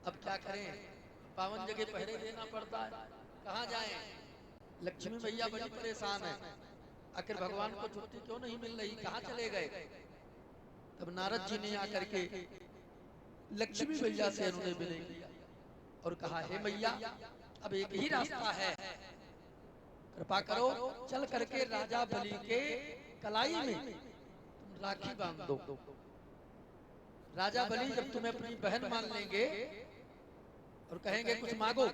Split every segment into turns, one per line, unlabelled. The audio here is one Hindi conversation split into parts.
अब क्या करें, पावन जगह पहरे देना पड़ता है, कहाँ जाएं। लक्ष्मी मैया बड़ी परेशान है, आखिर भगवान को छुट्टी क्यों नहीं मिल रही, कहाँ चले गए। तब नारद जी ने आकर के लक्ष्मी मैया से उन्होंने विनय किया और कहा, हे मैया, अब एक ही रास्ता है, कृपा करो, चल करके राजा बलि के कलाई में तुम राखी बांध दो। राजा बलि जब तुम्हें अपनी बहन मान लेंगे और कहेंगे कुछ मांगो,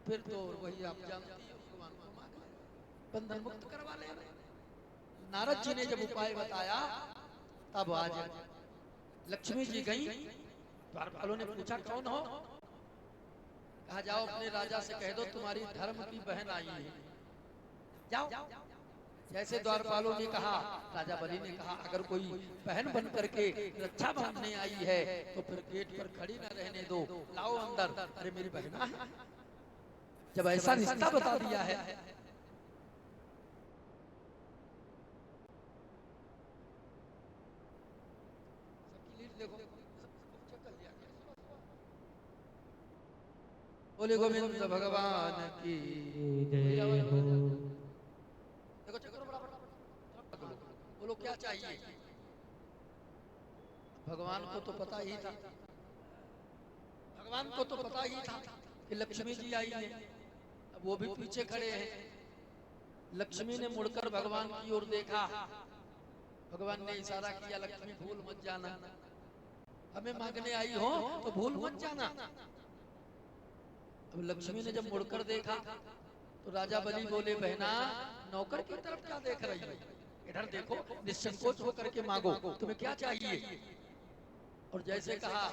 फिर तो वही आप जानती हो, भगवान को मांग ले, बंधन मुक्त करवा लेंगे। नारद जी ने जब उपाय बताया, तब आज लक्ष्मी जी गई, द्वारपालों ने पूछा कौन हो, कहा जाओ अपने राजा से कह दो तुम्हारी धर्म की बहन आई है, जाओ। जैसे द्वारपालों ने कहा, राजा बलि ने कहा, अगर कोई बहन बन करके रक्षा बांधने आई है तो फिर गेट पर खड़ी न रहने दो, लाओ अंदर। अरे मेरी बहना है, जब ऐसा रिश्ता बता दिया है। सबकी लीड देखो, चेक कर लिया। बोले गोविंद भगवान की
जय हो।
देखो चक्कर बराबर, बोलो क्या चाहिए। भगवान को तो पता ही था, भगवान को तो पता ही था कि लक्ष्मी जी आई है, अब वो भी पीछे खड़े हैं। लक्ष्मी ने मुड़कर भगवान की ओर देखा, भगवान ने इशारा किया, लक्ष्मी भूल मत जाना, हमें मांगने आई हो तो भूल मत जाना। अब लक्ष्मी ने जब मुड़कर देखा तो राजा बलि बोले, बहना नौकर की तरफ क्या देख रही है, इधर देखो, निसंकोच होकर के मांगो, तुम्हें क्या चाहिए। और जैसे कहा,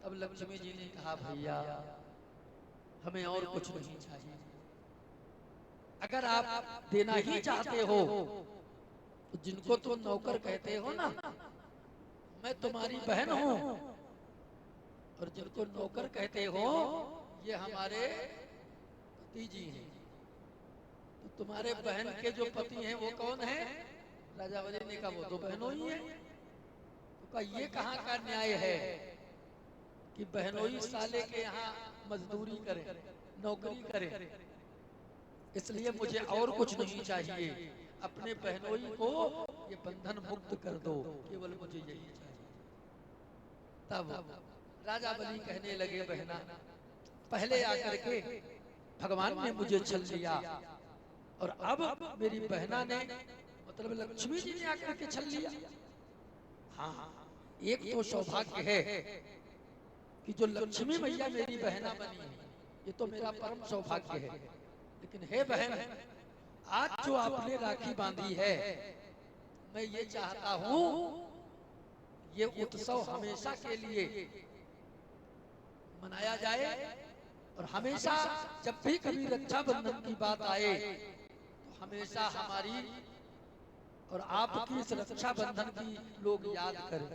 तब लक्ष्मी जी ने कहा, भैया हमें और कुछ नहीं चाहिए, अगर आप देना ही चाहते हो तो जिनको तुम नौकर कहते हो ना, मैं तुम्हारी बहन हूं, और जिनको नौकर कहते हो ये हमारे पति जी हैं। तो तुम्हारे बहन के जो पति हैं वो कौन है। राजा बलि ने कहा, वो तो बहनों ही है। तो कहा, ये कहाँ का न्याय है कि बहनोई साले के यहाँ मजदूरी करें, नौकरी करें। इसलिए मुझे और कुछ नहीं चाहिए, अपने बहनोई को ये बंधन मुक्त कर दो, केवल मुझे यही चाहिए। तब राजा बलि कहने लगे, बहना पहले आकर के भगवान ने मुझे छल लिया, और अब मेरी बहना ने, मतलब लक्ष्मी जी ने आकर के छल लिया। हाँ, एक तो सौभाग्य है कि जो लक्ष्मी मैया मेरी बहना बनी है, ये तो मेरा परम सौभाग्य है। लेकिन हे बहन, आज जो आपने राखी बांधी है, मैं ये चाहता हूं ये उत्सव हमेशा के लिए मनाया जाए, और हमेशा जब भी कभी रक्षाबंधन की बात आए तो हमेशा हमारी और आपकी इस रक्षाबंधन की लोग याद करें।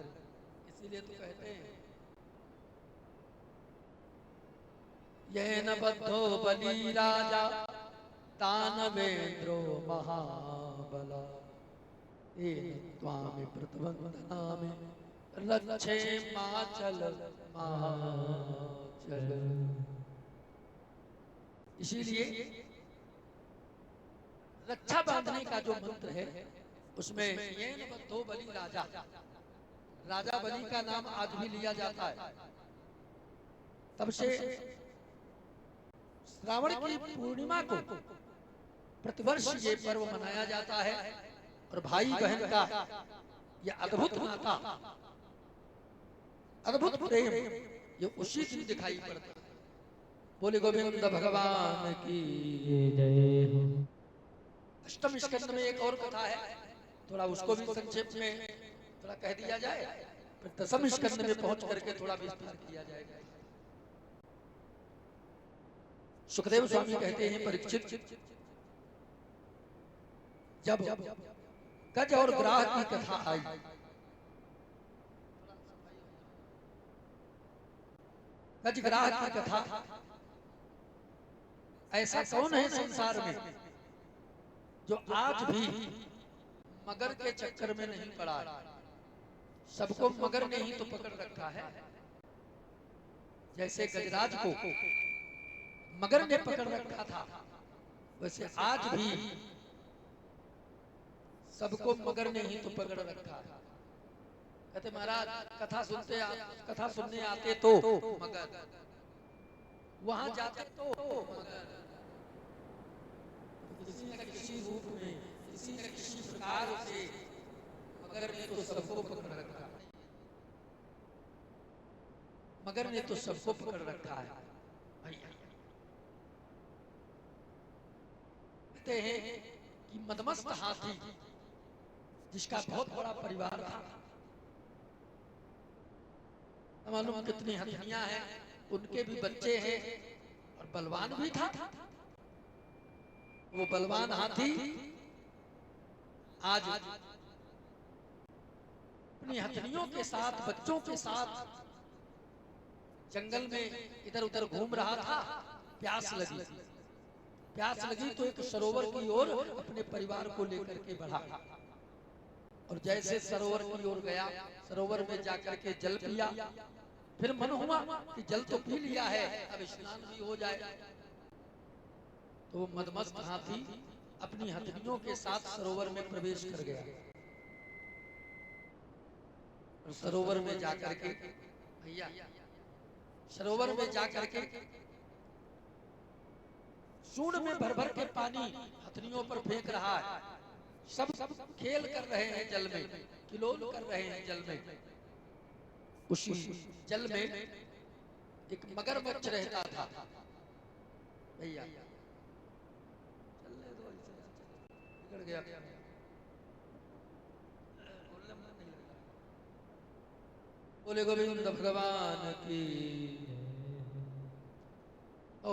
इसीलिए तो कहते हैं, येन बद्धो बलि राजा दानवेंद्रो महाबला, तेन त्वामि प्रतिबंधनामि रक्षेमाचल माचल। इसीलिए रक्षा बांधने का जो मंत्र है उसमें येन बद्धो बलि राजा, राजा बलि का नाम आज भी लिया जाता है। तब से श्रावण की पूर्णिमा को प्रतिवर्ष ये पर्व मनाया जाता है, और भाई बहन का ये अद्भुत नाता, अद्भुत प्रेम ये उसी दिन दिखाई पड़ता है। बोले गोविंद भगवान की।
जय हो।
अष्टम स्कंद में एक और कथा है, थोड़ा उसको भी संक्षेप में थोड़ा कह दिया जाए, फिर दसम स्कंद में पहुंच करके थोड़ा विस्तार किया जाएगा। सुखदेव स्वामी कहते हैं, परीक्षित जब गज और ग्राह की कथा आई, गज ग्राह की कथा, ऐसा कौन है संसार में जो आज भी मगर के चक्कर में नहीं पड़ा है। सबको मगर ने ही तो पकड़ रखा है। जैसे गजराज को मगर ने पकड़ रखा था, वैसे आज भी सबको मगर ने ही तो पकड़ रखा है। कहते महाराज कथा सुनने आते तो मगर, वहां जाते तो मगर, किसी न किसी रूप में, किसी न किसी प्रकार से मगर ने तो सबको पकड़ रखा है। मगर ने तो सबको पकड़ रखा है भैया। कहते हैं कि मदमस्त हाथी जिसका बहुत बड़ा परिवार था, मालूम कितनी हथनियां हैं, उनके भी बच्चे हैं और बलवान भी था। वो बलवान हाथी आज अपनी हथनियों के साथ, बच्चों के साथ जंगल में इधर उधर घूम रहा था। प्यास लगी तो एक सरोवर की ओर अपने परिवार को लेकर के बढ़ा, और जैसे सरोवर की ओर गया, सरोवर में जाकर के जल पिया। फिर मन हुआ कि जल तो पी लिया है, अब स्नान भी हो जाए। तो मदमस्त हाथी अपनी हथनियों के साथ सरोवर में प्रवेश कर गया। और सरोवर में जाकर के भैया, सरोवर में जाकर के सूंड में भर भर के पानी हथनियों पर फेंक रहा है। सब खेल कर रहे हैं जल में, किलोल कर रहे हैं जल में। उसी जल में एक मगरमच्छ रहता था भैया। चलने दो, बिगड़ गया, बोलने में नहीं लग रहा। बोले गोविंद भगवान की। ओ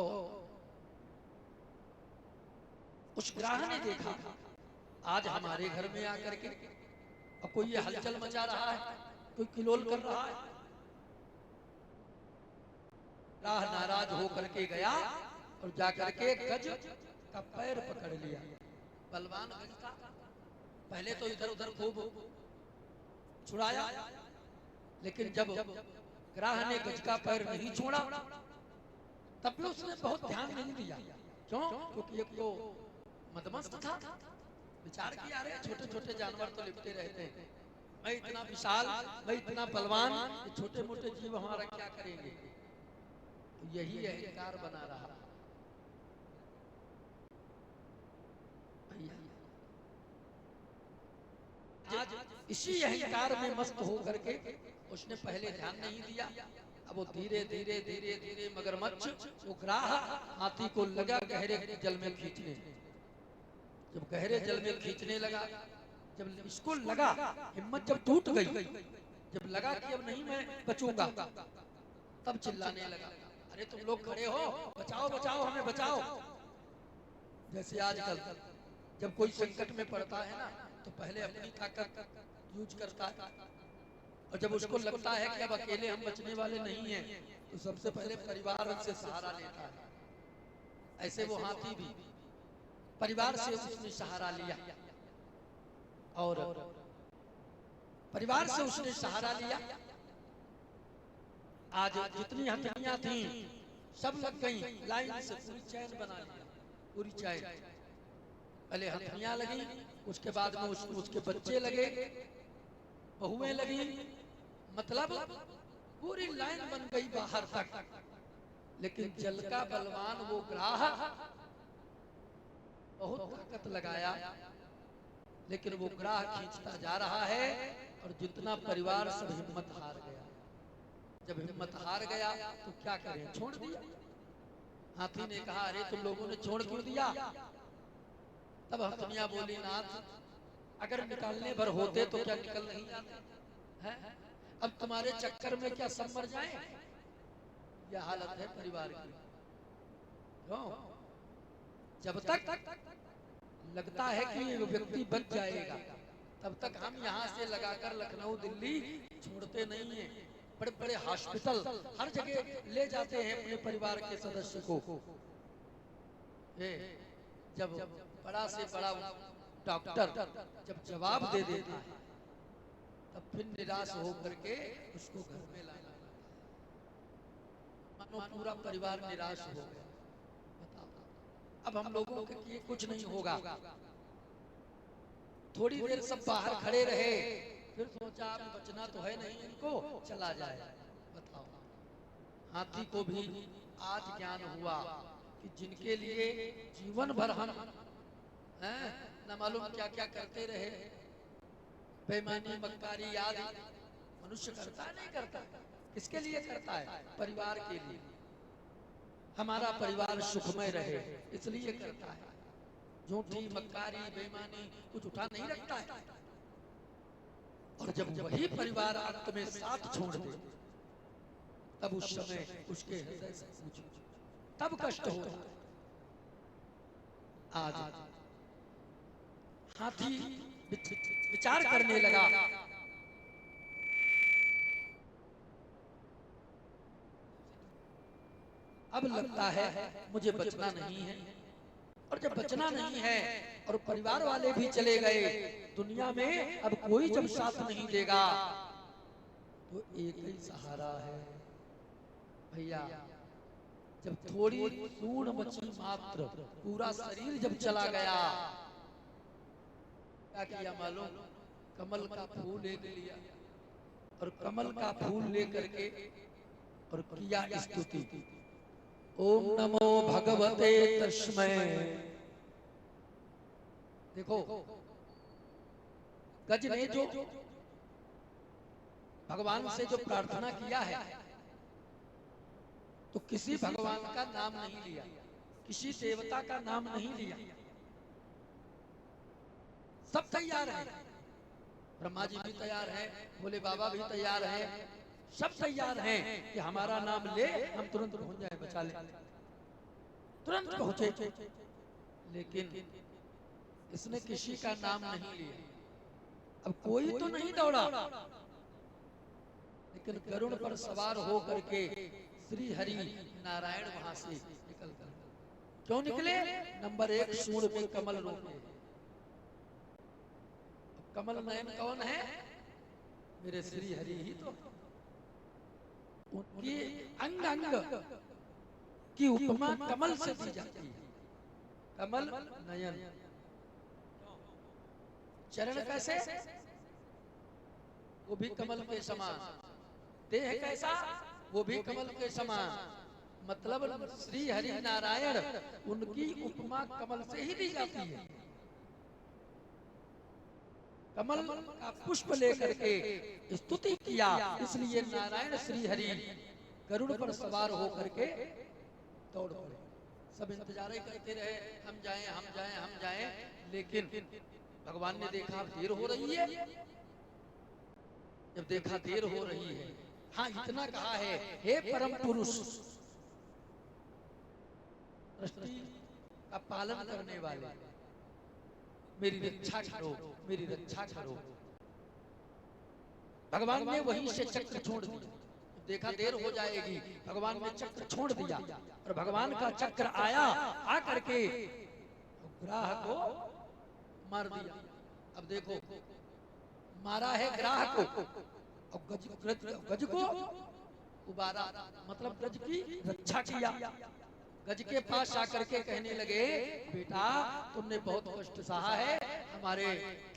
उस ग्राह ने देखा आज हमारे घर में आकर के और कोई ये हलचल मचा रहा है, कोई किलोल कर रहा है। राह नाराज होकर के गया और जाकर के गज का पैर पकड़ लिया। बलवान गज था, पहले तो इधर उधर खूब छुड़ाया, लेकिन जब ग्राह ने गज का पैर नहीं छोड़ा तब भी उसने बहुत ध्यान नहीं दिया। क्यों? क्योंकि एक तो मदमस्त था, विचार किया अरे छोटे छोटे जानवर तो लिपटे रहते हैं, मैं इतना विशाल, मैं इतना बलवान, ये छोटे मोटे जीव हमारा क्या करेंगे। तो यही अहंकार बना रहा भैया। आज इसी अहंकार में मस्त होकर के उसने पहले ध्यान नहीं दिया। अब वो धीरे धीरे धीरे धीरे मगरमच्छ वो ग्राह हाथी को लगा गहरे जल में खींचने। जब गहरे जल में खींचने लगा, जब इसको लगा, हिम्मत जब टूट गई, जब लगा कि अब नहीं मैं बचूंगा, तब चिल्लाने लगा अरे तुम लोग खड़े हो, बचाओ बचाओ हमें बचाओ। जैसे आजकल जब कोई संकट में पड़ता है ना, तो पहले अपनी ताकत यूज करता है, और जब उसको लगता है कि अब अकेले हम बचने वाले नहीं हैं, तो सबसे पहले परिवार से सहारा लेता है। ऐसे वो हाथी भी परिवार से उसने सहारा लिया, और परिवार से उसने सहारा लिया। आज जितनी हथनियां थी सब लग गई लाइन से, पूरी चैन बना लिया, पूरी चैन। पहले हथनियां लगी, उसके बाद में उसके बच्चे लगे, बहुएं लगी, मतलब पूरी लाइन बन गई बाहर तक। लेकिन जल का बलवान वो ग्राह बहुत ताकत लगाया, लेकिन वो ग्राह खींचता जा रहा है, और जितना परिवार सब हिम्मत हार गया। जब हिम्मत हार गया तो क्या करें, छोड़ दिया। हाथी ने कहा अरे तुम लोगों ने छोड़ क्यों दिया? तब हथनियां बोली नाथ, अगर निकालने भर होते तो क्या निकल नहीं जाते हैं? अब तुम्हारे चक्कर में क्या सब मर जाए? यह हालत है परिवार की। क्यों? जब तक लगता है कि ये व्यक्ति बच जाएगा, तब तक हम यहाँ से लगाकर लखनऊ दिल्ली छोड़ते नहीं हैं। बड़े बड़े हॉस्पिटल हर जगह ले जाते हैं अपने परिवार के सदस्य को। जब बड़ा से बड़ा डॉक्टर जब जवाब दे देता है, तब फिर निराश होकर के उसको घर में लाना। मानो पूरा परिवार निराश हो गया। बताओ, अब हम लोगों के लिए कुछ नहीं होगा। थोड़ी देर सब बाहर खड़े रहे, फिर सोचा अब बचना तो है नहीं, इनको चला जाए। बताओ, हाथी को भी आज ज्ञान हुआ कि जिनके लिए जीवन भर हम न मालूम क्या क्या करते रहे, बेईमानी मक्कारी याद मनुष्य करता नहीं करता, किसके लिए करता है? परिवार के लिए, हमारा परिवार सुखमय रहे इसलिए करता है। झूठी मक्कारी बेईमानी कुछ उठा नहीं रखता है। और जब वही परिवार अंत में साथ छोड़ दे, तब उस समय उसके हृदय से पूछो, तब कष्ट होता है। आज हाथी विचार करने लगा, अब लगता है मुझे बचना नहीं है। और जब बचना नहीं है और परिवार वाले भी चले गए, दुनिया में अब कोई जब साथ नहीं देगा, तो एक ही सहारा है भैया। जब थोड़ी सूढ़ मची मात्र, पूरा शरीर जब चला गया, क्या किया मालूम? कमल का फूल एक लिया और कमल का फूल लेकर के और किया स्तुति, ओम नमो भगवते तस्मै। देखो, गज ने जो भगवान से जो प्रार्थना किया है, तो किसी भगवान का नाम नहीं लिया, किसी देवता का नाम नहीं लिया। सब तैयार है, ब्रह्मा जी भी तैयार है, भोले बाबा भी तैयार है, सब तैयार हैं कि हमारा नाम ले, हम तुरंत पहुंच जाए, बचा ले, तुरंत पहुंचे। लेकिन इसने किसी का नाम नहीं लिया। अब कोई तो नहीं दौड़ा, लेकिन गरुड़ पर सवार हो करके श्री हरि नारायण वहां से निकल कर, क्यों निकले? नंबर 1 सूंड में कमल रोके। कमल नयन कौन है? मेरे श्री हरि ही तो। उनकी अंग अंग की उपमा कमल से दी जाती है। कमल नयन, चरण कैसे? वो भी कमल के समान। देह कैसा? वो भी कमल के समान। मतलब श्री हरि नारायण, उनकी उपमा कमल से ही दी जाती है। कमल का पुष्प लेकर के स्तुति किया, इसलिए नारायण श्री हरि गरुड़ पर सवार होकर के दौड़ पड़े। सब इंतजार करते रहे, हम जाएं हम जाएं हम जाएं, लेकिन भगवान ने देखा देर हो रही है। जब देखा देर हो रही है, हाँ इतना कहा है, हे परम पुरुष, सृष्टि का पालन करने वाले, मेरी रक्षा करो, मेरी रक्षा करो। भगवान ने वहीं से चक्र छोड़ दिया। देखा देर हो जाएगी, भगवान ने चक्र छोड़ दिया और भगवान का चक्र आया, आकर के ग्राह को मार दिया। अब देखो, मारा है ग्राह को और गज को उबारा, मतलब गज की रक्षा किया। गज के पास आकर के कहने लगे, बेटा तुमने बहुत कष्ट सहा है, हमारे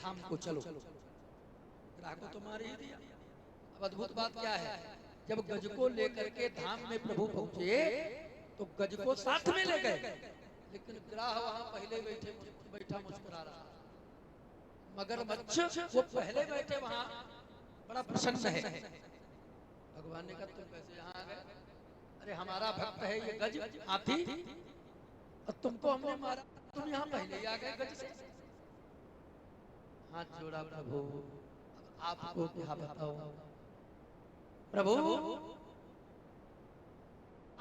धाम को चलो। ग्राह को तो मार ही दिया। अब अद्भुत बात क्या है, जब गज को लेकर के धाम में प्रभु पहुंचे, तो गज को साथ में ले गए, लेकिन ग्राह वहां पहले बैठा मुस्कुरा रहा। मगरमच्छ वो पहले बैठे वहां बड़ा प्रसन्न है। भगवान ने कहा तुम कैसे यहाँ आ गए? अरे हमारा भक्त है ये गज हाथी, और तुमको हमने मारा, तुम यहाँ पहले ही आ गए गज से। हाथ जोड़ा प्रभु, आपको क्या बताओ प्रभु,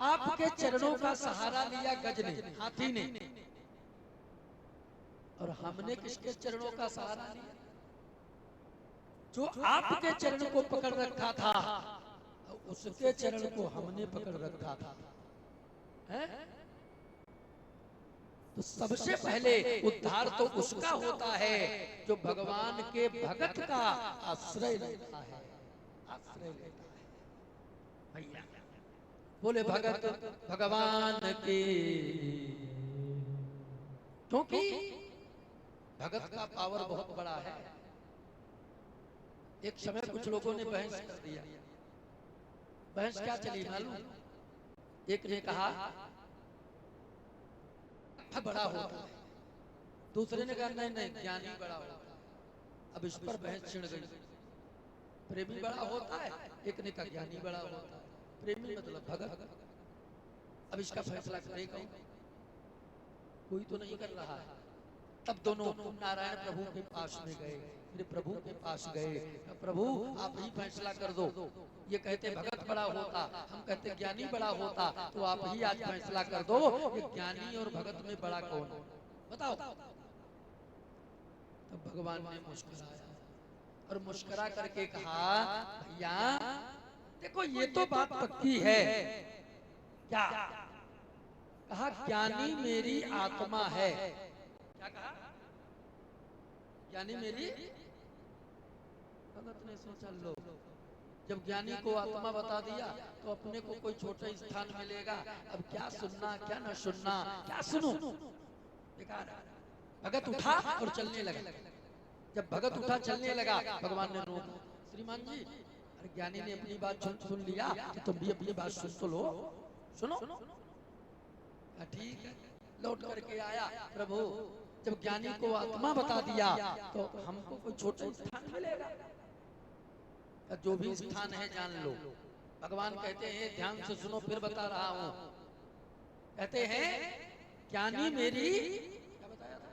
आपके चरणों का सहारा लिया गज ने, हाथी ने, और हमने किसके चरणों का सहारा लिया? जो आपके चरण को पकड़ रखा था, उसके चरण को हमने पकड़ रखा था, है? तो सबसे पहले उद्धार तो उसका होता है जो भगवान के भगत का आश्रय लेता है, आश्रय लेता है। भैया बोले भगत भगवान के। क्योंकि भगत का पावर बहुत बड़ा है। एक समय कुछ लोगों ने बहस कर दिया। बहस क्या चली मालूम? एक ने कहा बड़ा होता है, दूसरे ने कहा नहीं नहीं ज्ञानी बड़ा होता है। अब इस पर बहस छिड़ गई। प्रेमी बड़ा होता है, एक ने कहा ज्ञानी बड़ा होता है। प्रेमी मतलब भगत। अब इसका फैसला करेगा कोई तो नहीं कर रहा है। तब दोनों नारायण प्रभु के पास में गए। फिर प्रभु के पास गए, प्रभु आप ही फैसला कर दो। ये कहते भगत बड़ा होता, हम कहते ज्ञानी बड़ा होता, तो आप ही आज फैसला कर दो ये ज्ञानी और भगत में बड़ा कौन बताओ। तब भगवान ने मुस्कुराया और मुस्कुरा करके कहा भैया देखो ये तो बात पक्की है। क्या कहा? ज्ञानी मेरी आत्मा है। क्या कहा? ज्ञानी मेरी। भगत ने सोचा लो, जब ज्ञानी को आत्मा बता दिया तो अपने को कोई छोटा स्थान मिलेगा। अब क्या सुनना क्या न सुनना, क्या सुनो, बेकार। भगत उठा और चलने लगा। जब भगत उठा चलने लगा भगवान ने रोका, श्रीमान जी अरे ज्ञानी ने अपनी बात सुन लिया तो तुम भी अपनी बात सुन तो लो, सुनो। ठीक है, लौट करके आया। प्रभु जब ज्ञानी को आत्मा बता दिया तो हमको कोई छोटा स्थान मिलेगा? जो भी स्थान है जान लो। भगवान कहते हैं ध्यान से सुनो फिर बता रहा हूं। कहते हैं ज्ञानी मेरी, क्या बताया था?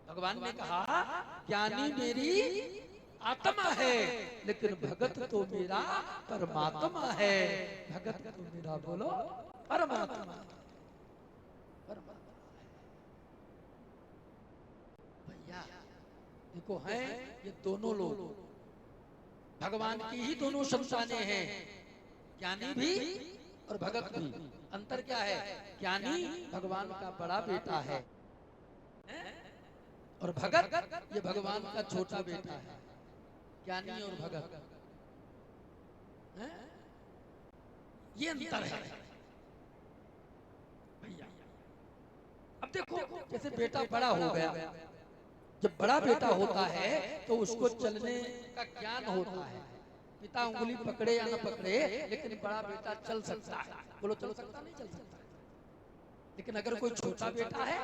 भगवान ने कहा ज्ञानी मेरी आत्मा है, लेकिन भगत तो मेरा परमात्मा है। भगत तो मेरा बोलो परमात्मा। भैया देखो हैं ये दोनों लोग भगवान की ही दोनों संतानें हैं, ज्ञानी भी और भगत भी। अंतर क्या है? ज्ञानी भगवान का बड़ा बेटा है और भगत ये भगवान का छोटा बेटा है। ज्ञानी और भगत ये अंतर है भैया। अब देखो जैसे बेटा बड़ा हो गया, जब बड़ा बेटा होता है तो उसको चलने का ज्ञान होता है। पिता उंगली पकड़े या न पकड़े लेकिन बड़ा बेटा चल सकता है। बोलो चल सकता नहीं चल सकता। लेकिन अगर कोई छोटा बेटा है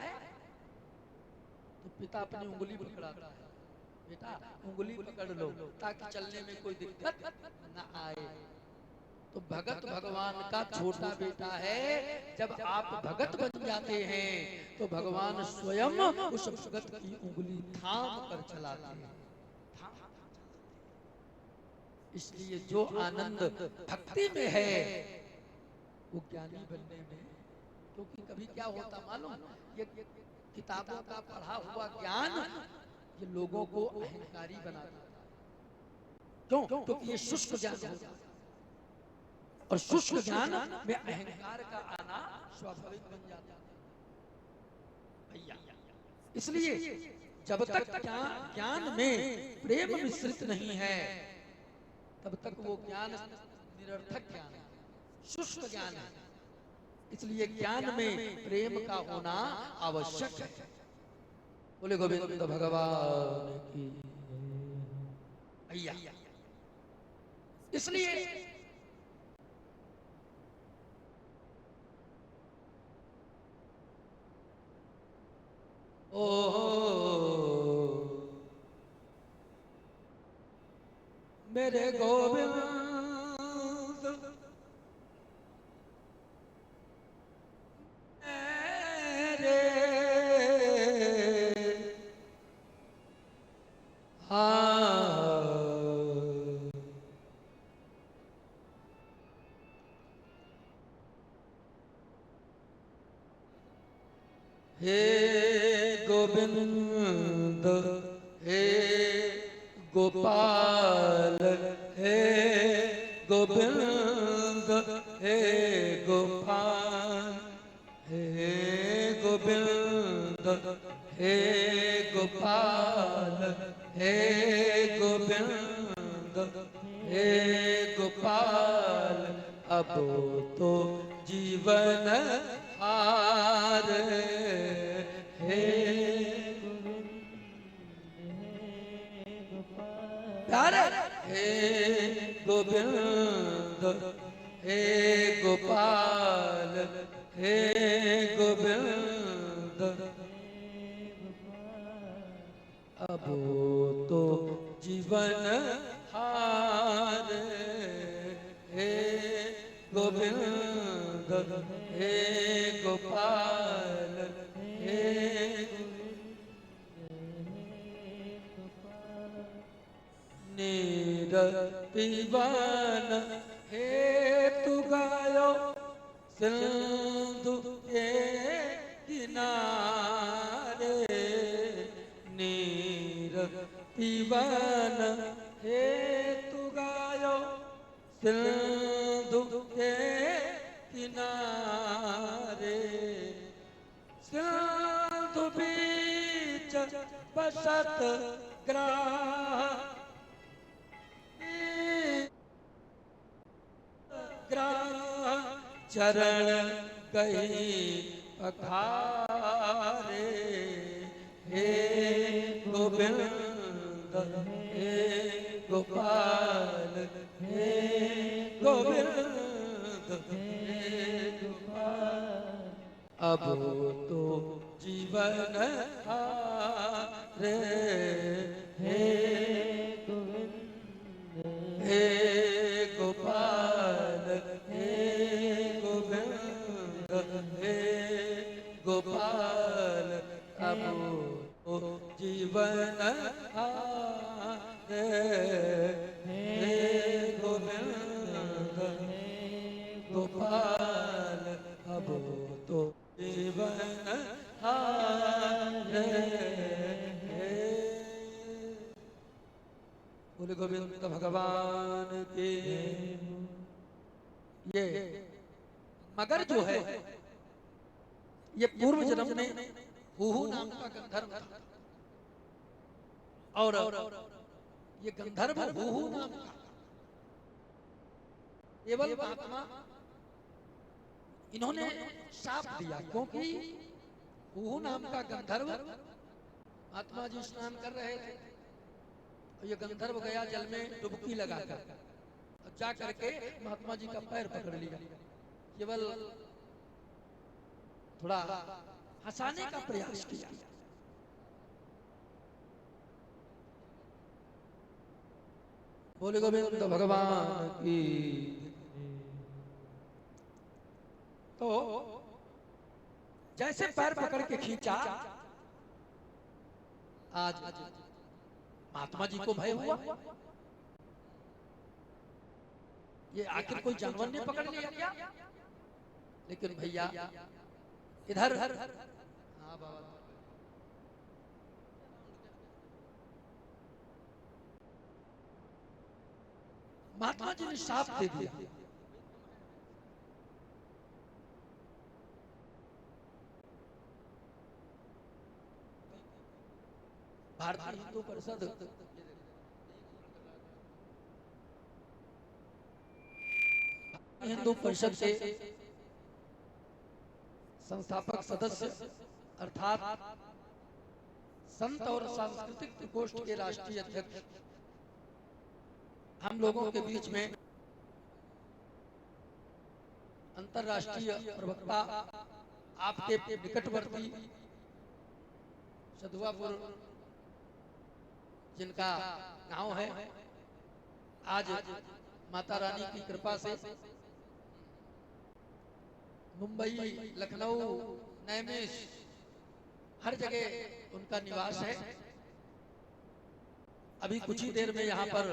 तो पिता अपनी उंगली पकड़ाता है, बेटा उंगली पकड़ लो ताकि चलने में कोई दिक्कत न आए। तो भगत भगवान का छोटा बेटा है। जब आप भगत बन जाते हैं तो भगवान स्वयं उस भगत की उंगली थाम कर चलाते हैं। इसलिए जो आनंद भक्ति में है वो ज्ञानी बनने में। क्योंकि कभी क्या होता मालूम, ये किताबों का पढ़ा हुआ ज्ञान ये लोगों को अहंकारी बना देता है। क्यों? क्योंकि ये शुष्क ज्ञान होता है और शुष्क ज्ञान में अहंकार का आना स्वाभाविक बन जाता है भैया। इसलिए जब तक ज्ञान में प्रेम मिश्रित नहीं है तब तक वो ज्ञान निरर्थक ज्ञान है, शुष्क ज्ञान है। इसलिए ज्ञान में प्रेम का होना आवश्यक है। बोले गोविंद भगवान की भैया। इसलिए ओ मेरे गोविंद मेरे हे गोविंद हे गोपाल हे गोविंद हे गोपाल हे गोविंद हे गोपाल हे गोविंद हे गोपाल अब तो जीवन हार है। प्यारे हे गोविंद हे गोपाल हे गोविंद, अब तो जीवन हार हे गोविंद हे गोपाल हे। नीर पीवन हेतु गायो सिंधु के किनारे, नीर पीवन हेतु गायो सिंधु के किनारे, सिंधु बीच बसत ग्राम चरण कहीं पखारे, हे गोविंद हे गोपाल हे गोविंद हे गोपाल, अब तो जीवन हारे हे गोविंद हे गोपाल हे गोविंद हे गोपाल, अब तो जीवन हारे हे गोविंद गोपाल, अब तो जीवन हारे। बोले गोविंद भगवान के। ये मगर जो है ये पूर्व जन्म में हुहु नाम का गंधर्व था, और ये गंधर्व हुहु नाम का केवल महात्मा इन्होंने शाप दिया, क्योंकि हुहु नाम का गंधर्व महात्मा जी स्नान कर रहे थे, और ये गंधर्व गया जल में डुबकी लगाकर, और जा करके महात्मा जी का पैर पकड़ लिया, केवल थोड़ा हंसाने का प्रयास किया। बोले गोविंद भगवान की। तो जैसे पैर पकड़ के खींचा, आज महात्मा जी को भय हुआ, ये आखिर कोई जानवर ने पकड़ लिया क्या? लेकिन भैया इधर, हाँ बाबा, महात्मा जी ने शाप दे दिया। भारतीय हिंदू परिषद हिंदू परिषद के संस्थापक सदस्य अर्थात संत और सांस्कृतिक प्रकोष्ठ के राष्ट्रीय अध्यक्ष हम लोगों के बीच में अंतरराष्ट्रीय प्रवक्ता, आपके निकटवर्ती सधुआपुर जिनका गांव है, आज माता रानी की कृपा से मुंबई, लखनऊ, नैमिष हर जगह उनका निवास है। अभी कुछ ही देर में यहाँ पर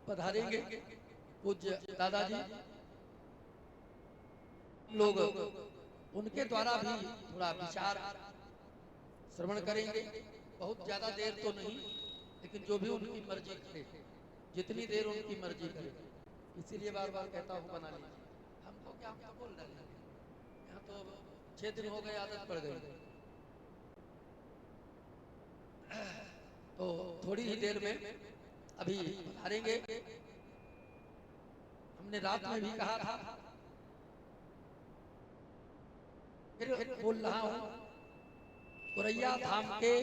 पधारेंगे पूज्य दादाजी, लोग उनके द्वारा भी थोड़ा विचार श्रवण करेंगे। बहुत ज्यादा देर तो नहीं, लेकिन जो भी उनकी मर्जी करे, जितनी देर उनकी मर्जी करे, इसीलिए बार बार कहता हूँ बना लीजिए। हमको क्या, हम तो बोल रहे हैं, यहाँ तो 6 दिन हो गए, आदत पड़ गई। तो थोड़ी ही देर में अभी पधारेंगे हमने रात में भी कहा था, फिर बोल रहा हूं, गोरैया धाम के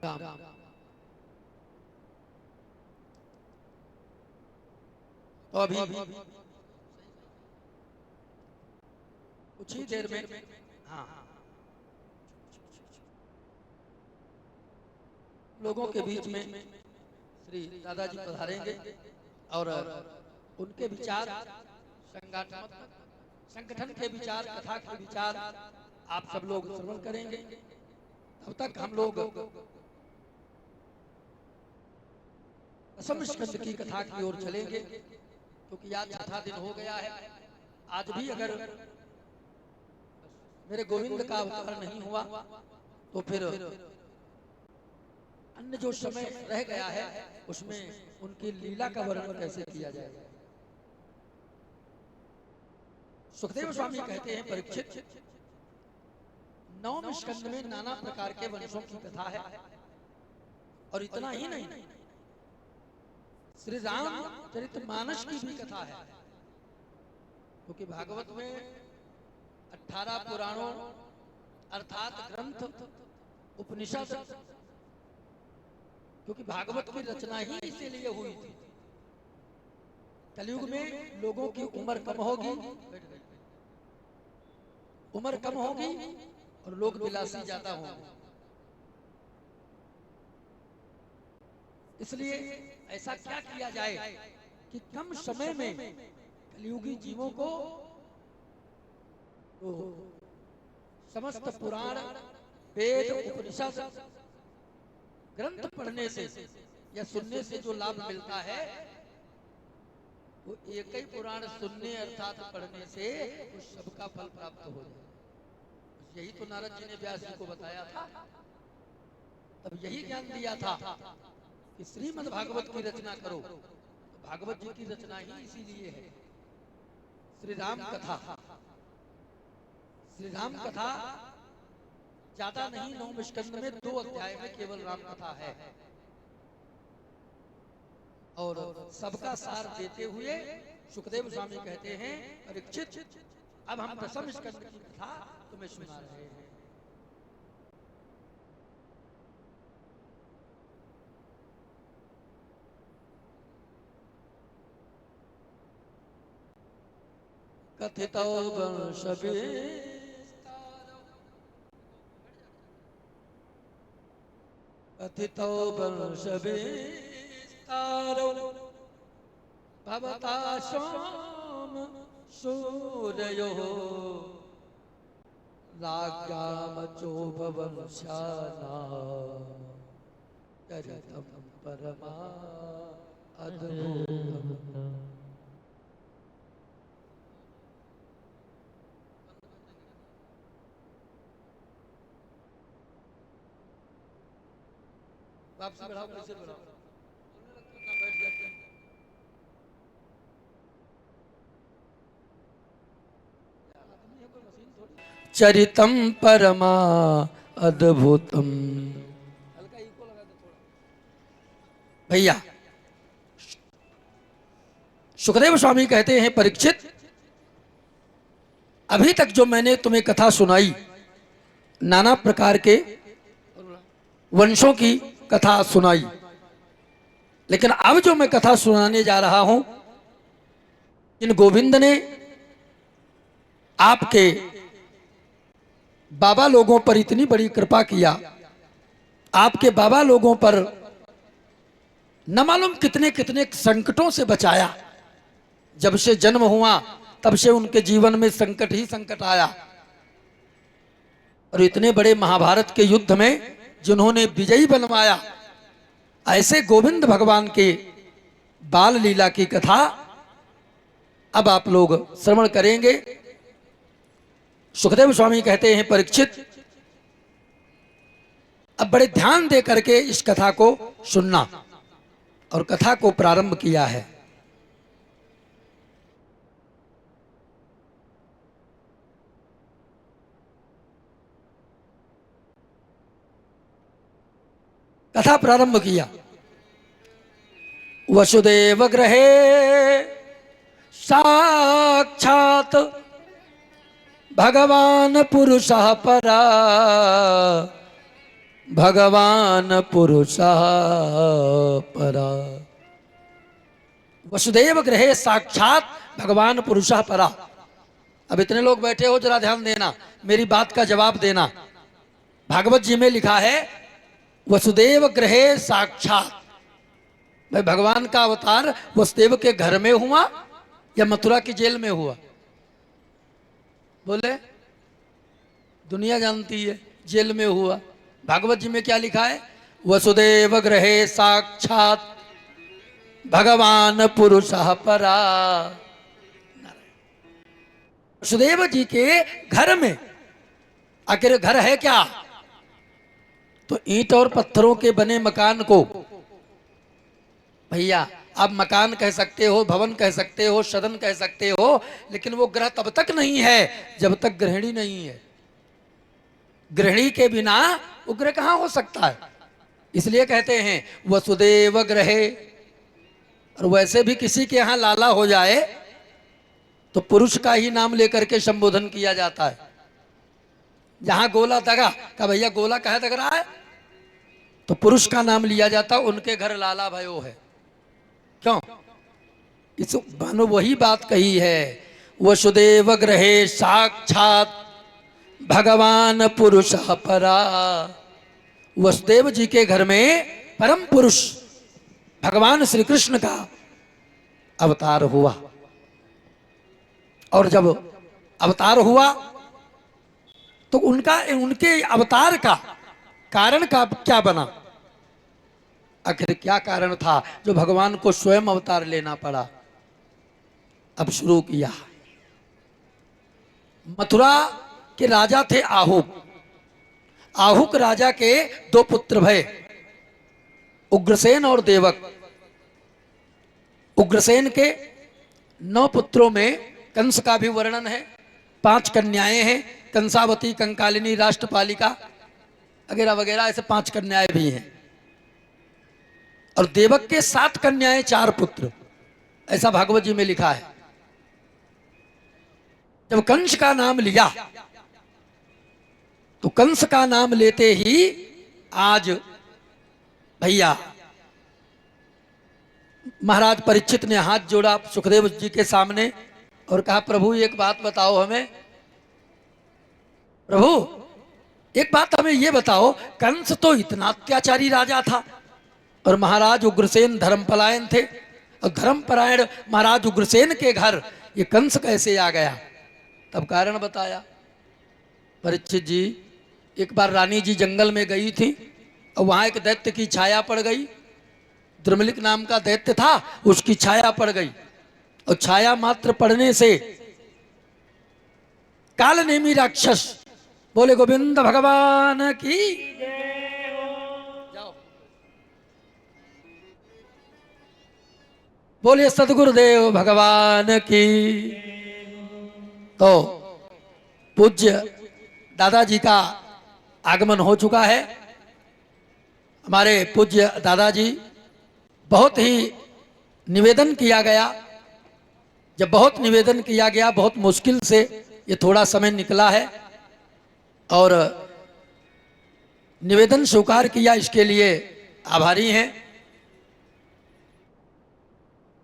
राम तो अभी कुछ ही देर में, हाँ, लोगों के बीच में श्री दादाजी पधारेंगे और उनके विचार, संगठन के विचार, कथा के विचार आप सब लोग श्रवण करेंगे। तब तक हम लोग दशम स्कंद की कथा की ओर चलेंगे, क्योंकि आज चौथा दिन हो गया है। आज भी अगर मेरे गोविंद का अवतार नहीं हुआ तो फिर अन्य जो समय रह गया है उसमें उनकी लीला का वर्णन कैसे किया जाएगा। सुखदेव स्वामी कहते हैं, परीक्षित, नवम स्कंद में नाना प्रकार के वंशों की कथा है, और इतना ही नहीं, श्री रामचरितमानस की भी कथा है, क्योंकि भागवत में 18 पुराणों अर्थात ग्रंथ, उपनिषद, क्योंकि भागवत की रचना ही इसीलिए हुई थी। कलयुग में लोगों की उम्र कम होगी, और लोग विलासी ज्यादा होंगे, इसलिए ऐसा क्या किया जाए कि कम समय में कलियुगी जीवों को तो समस्त पुराण, वेद, उपनिषद, ग्रंथ पढ़ने से या सुनने से जो लाभ मिलता है वो एक ही पुराण सुनने अर्थात पढ़ने से उस सबका फल प्राप्त हो जाए। यही तो नारद जी ने व्यास जी को बताया था, तब यही ज्ञान दिया था कि श्रीमद् भागवत की रचना करो। तो भागवत जी की रचना ही इसीलिए है। श्री राम कथा, श्री राम कथा ज्यादा नहीं, 9 स्कंद में 2 अध्याय में केवल राम कथा है, और सबका सार देते हुए सुखदेव स्वामी कहते हैं, परीक्षित, अब हम दशम स्कंद की कथा तुम्हें सुना रहे हैं। कथितो वंश कथितो वंश विस्तारो भवता सोम सूर्यो राज्ञामचोभवंशानां चरितं परमा अद्भुतम्। वापसी बढ़ाओ, कैसे बढ़ाओ, बैठ जाते हैं। चरितम परमा अद्भुतम। हल्का इको लगा दो थोड़ा भैया। सुखदेव स्वामी कहते हैं, परीक्षित, अभी तक जो मैंने तुम्हें कथा सुनाई, नाना प्रकार के वंशों की कथा सुनाई, लेकिन अब जो मैं कथा सुनाने जा रहा हूं, इन गोविंद ने आपके बाबा लोगों पर इतनी बड़ी कृपा किया, आपके बाबा लोगों पर न मालूम कितने कितने संकटों से बचाया। जब से जन्म हुआ तब से उनके जीवन में संकट ही संकट आया, और इतने बड़े महाभारत के युद्ध में जिन्होंने विजयी बनवाया, ऐसे गोविंद भगवान के बाल लीला की कथा अब आप लोग श्रवण करेंगे। सुखदेव स्वामी कहते हैं, परीक्षित, अब बड़े ध्यान दे करके इस कथा को सुनना, और कथा को प्रारंभ किया है। कथा प्रारंभ किया। वसुदेव गृहे साक्षात भगवान पुरुषः परा, भगवान पुरुषः परा। वसुदेव गृहे साक्षात भगवान पुरुषः परा। अब इतने लोग बैठे हो, जरा ध्यान देना, मेरी बात का जवाब देना। भागवत जी में लिखा है वसुदेव गृहे साक्षात। भाई भगवान का अवतार वसुदेव के घर में हुआ या मथुरा की जेल में हुआ? बोले, दुनिया जानती है जेल में हुआ। भागवत जी में क्या लिखा है? वसुदेव गृहे साक्षात भगवान पुरुषः परा। वसुदेव जी के घर में, आखिर घर है क्या? तो ईंट और पत्थरों के बने मकान को, भैया आप मकान कह सकते हो, भवन कह सकते हो, सदन कह सकते हो, लेकिन वो ग्रह तब तक नहीं है जब तक गृहिणी नहीं है। गृहिणी के बिना वो ग्रह कहां हो सकता है? इसलिए कहते हैं वसुदेव गृहे। और वैसे भी किसी के यहां लाला हो जाए तो पुरुष का ही नाम लेकर के संबोधन किया जाता है। जहां गोला दगा का, भैया गोला कहे दग रहा है, तो पुरुष का नाम लिया जाता, उनके घर लाला भयो है। क्यों? इस मानो वही बात कही है, वसुदेव गृहे साक्षात भगवान पुरुषः परा। वसुदेव जी के घर में परम पुरुष भगवान श्री कृष्ण का अवतार हुआ। और जब अवतार हुआ तो उनके अवतार का कारण का क्या बना? आखिर क्या कारण था जो भगवान को स्वयं अवतार लेना पड़ा? अब शुरू किया। मथुरा के राजा थे आहुक। आहुक राजा के दो पुत्र भय, उग्रसेन और देवक। उग्रसेन के 9 पुत्रों में कंस का भी वर्णन है, 5 कन्याएं हैं, कंसावती, कंकालिनी, राष्ट्रपालिका वगैरह वगैरह, ऐसे 5 कन्याएं भी हैं। और देवक के 7 कन्याएं, 4 पुत्र, ऐसा भागवत जी में लिखा है। जब कंस का नाम लिया तो कंस का नाम लेते ही आज भैया महाराज परीक्षित ने हाथ जोड़ा सुखदेव जी के सामने और कहा, प्रभु एक बात बताओ हमें। प्रभु एक बात हमें ये बताओ, कंस तो इतना अत्याचारी राजा था और महाराज उग्रसेन धर्मपरायण थे, और धर्मपरायण महाराज उग्रसेन के घर ये कंस कैसे आ गया? तब कारण बताया। परीक्षित जी, एक बार रानी जी जंगल में गई थी और वहां एक दैत्य की छाया पड़ गई। द्रुमलिक नाम का दैत्य था, उसकी छाया पड़ गई, और छाया मात्र पड़ने से काल नेमी राक्षस, बोले गोविंद भगवान की जाओ, बोले सदगुरुदेव भगवान की। तो पूज्य दादाजी का आगमन हो चुका है। हमारे पूज्य दादाजी, बहुत ही निवेदन किया गया। जब बहुत निवेदन किया गया, बहुत मुश्किल से ये थोड़ा समय निकला है, और निवेदन स्वीकार किया, इसके लिए आभारी हैं।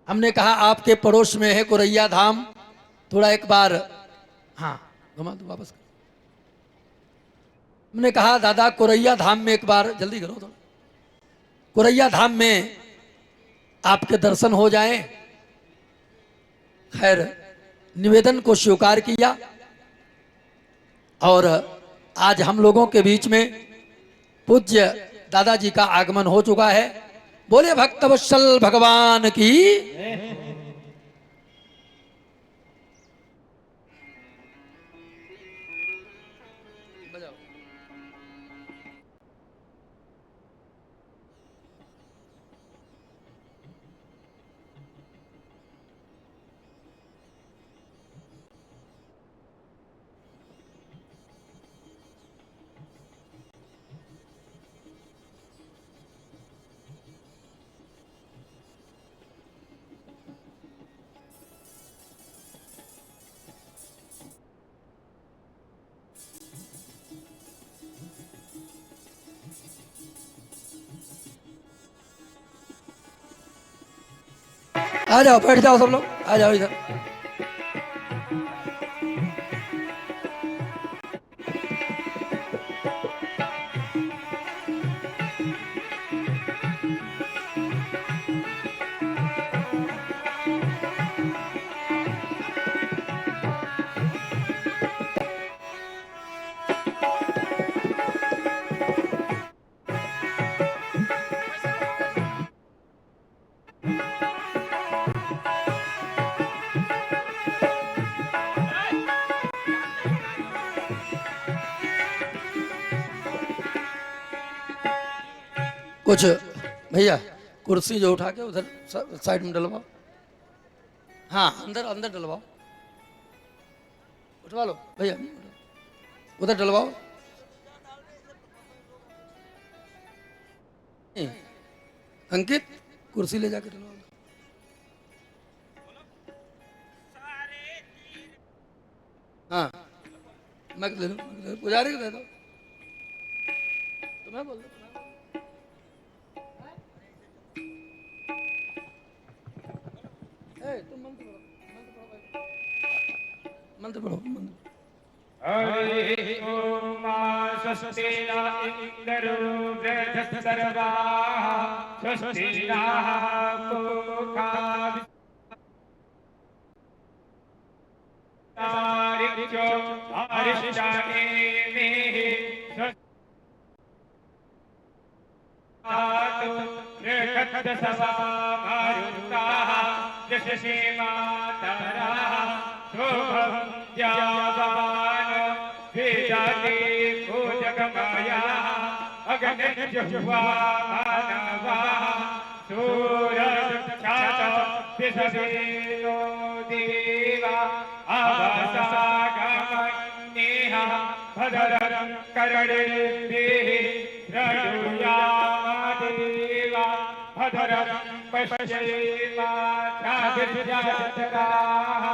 हमने कहा आपके पड़ोस में है कोरैया धाम, थोड़ा एक बार, हाँ घुमा दो वापस। हमने कहा दादा कोरैया धाम में एक बार, जल्दी करो थोड़ा, कोरैया धाम में आपके दर्शन हो जाएं। खैर निवेदन को स्वीकार किया, और आज हम लोगों के बीच में पूज्य दादाजी का आगमन हो चुका है। बोले भक्तवत्सल भगवान की। आ जाओ, बैठ जाओ सब लोग, आ जाओ इधर। कुछ भैया कुर्सी जो उठा के उधर साइड में डलवाओ। हाँ, अंदर अंदर डलवाओ, उठवा लो भैया, उधर डलवाओ। अंकित कुर्सी ले जाके डलवाओ। हाँ, मैं ले लूँ, पुजारी को दे दो, तुम्हें बोल दो। तुम मंत्र पढ़ो, मंत्र पढ़ो, मंत्र।
हरि ओम स्वस्ति न इंद्रो बृहस्पतिर्वाः स्वस्ति नः पूषा विश्वामित्रो अरिष्टानेमिः स्वस्ति बृहत्सभामरुताः यशसे मातरः शोभं जावान वेदाते भोजगमाया अगणिज्वा मानवाः सूरक्षात विसवेनो देवा अवसागमन्येह भद्रं कर्णेभिः शृणुयामदेवा भद्रं पश्येमात्राभिर्यजत्राः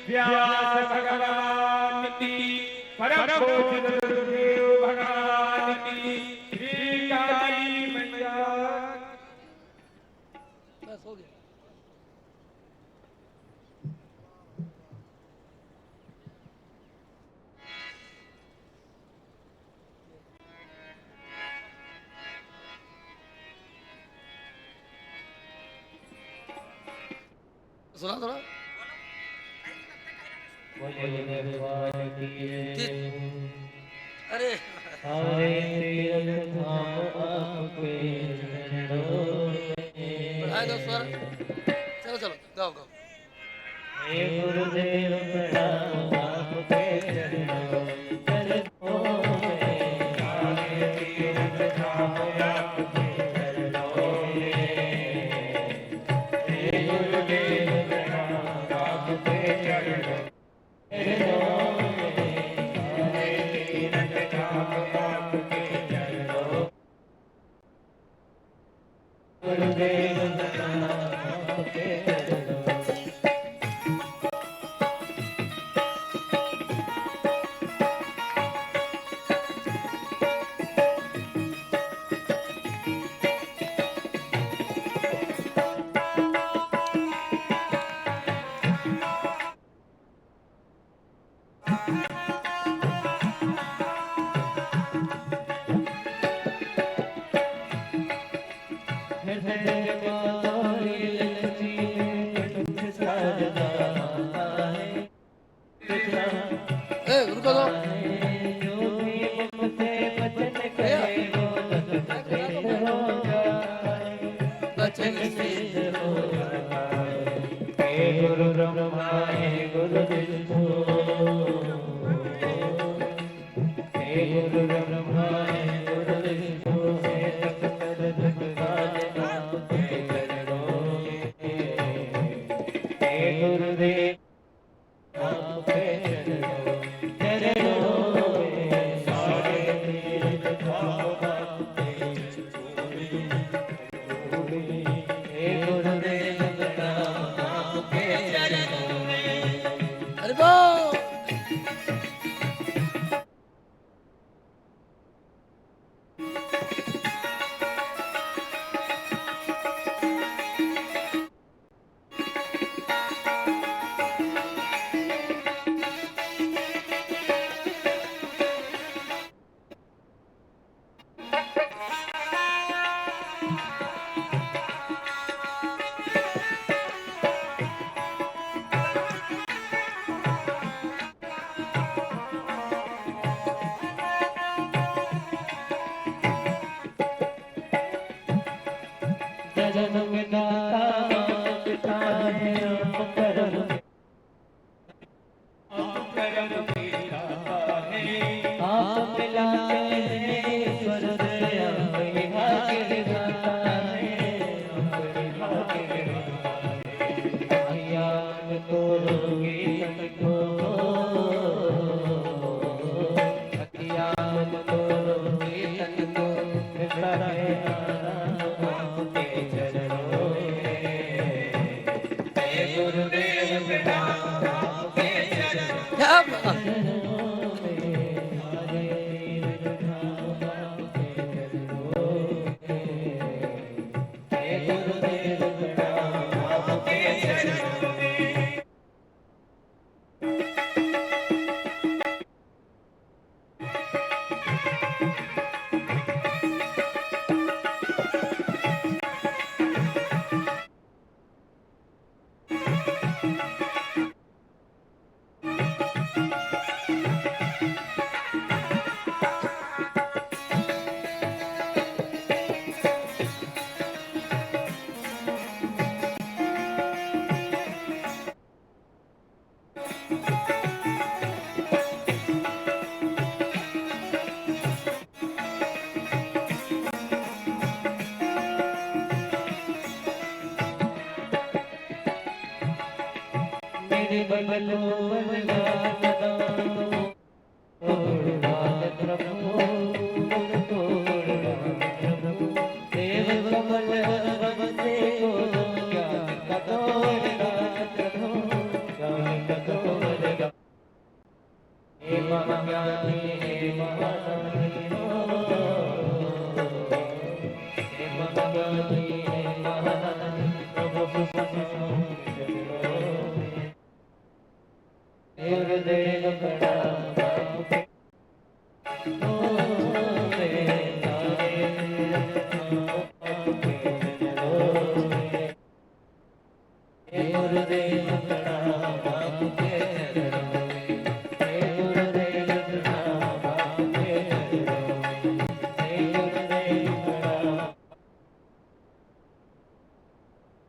व्यास भगवान की परम पूज्य गुरुदेव भगवान की श्री काली मैया।
बस हो गया। सुना थोड़ा। अरे बढ़ाए दो स्वर। चलो चलो गाओ गाओ।
हे गुरुदेव प्रणाम आपके चरणों में, आगे तीर्थ धाम आपके चरणों में। हे गुरुदेव प्रणाम आपके चरणों में, आगे तीर्थ धाम आपके चरणों। गुरुदेव प्रणाम आपके चरणों।
ए रुको दो बचन से
गुरु ब्रह्मा है गुरु विष्णु हे गुरु ब्रह्मा है गुरु विष्णु हे सकल जगत नाम के चरणों में हे गुरुदेव आपके चरणों में सारे तीर्थ धाम आपके चरणों में हे गुरुदेव प्रणाम आपके चरणों में
अरे बो
जन्म दाता पिता है आप कर्म विधाता है आप मिलाते हैं ईश्वर दया भाग्य विधाता है अपने भाग्य विधाता है अज्ञान को रोगे सबको अज्ञान को रोगे सबको मिलता है आपके चरणों में हे गुरुदेव प्रणाम आपके चरणों
क्या बात
में हरे प्रणाम आपके चरणों में हे गुरुदेव प्रणाम आपके चरणों में मेरे बबलो बलवान तोड़वान प्रभु तोड़वान प्रभु देव कमल रव से ज्ञान का तोड़वान प्रभु ज्ञान का तोड़वान हे महाज्ञानी हे महाज्ञानी हे महाज्ञानी हे महाज्ञानी प्रभु गुरुदेव प्रणाम आपके मेरे सारे तीर्थ आपके चरणों में हे गुरुदेव प्रणाम आपके चरणों में हे गुरुदेव प्रणाम आपके चरणों में हे गुरुदेव प्रणाम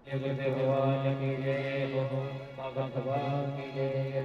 जय गुरुदेव भगवान की जय हो भगवान की जय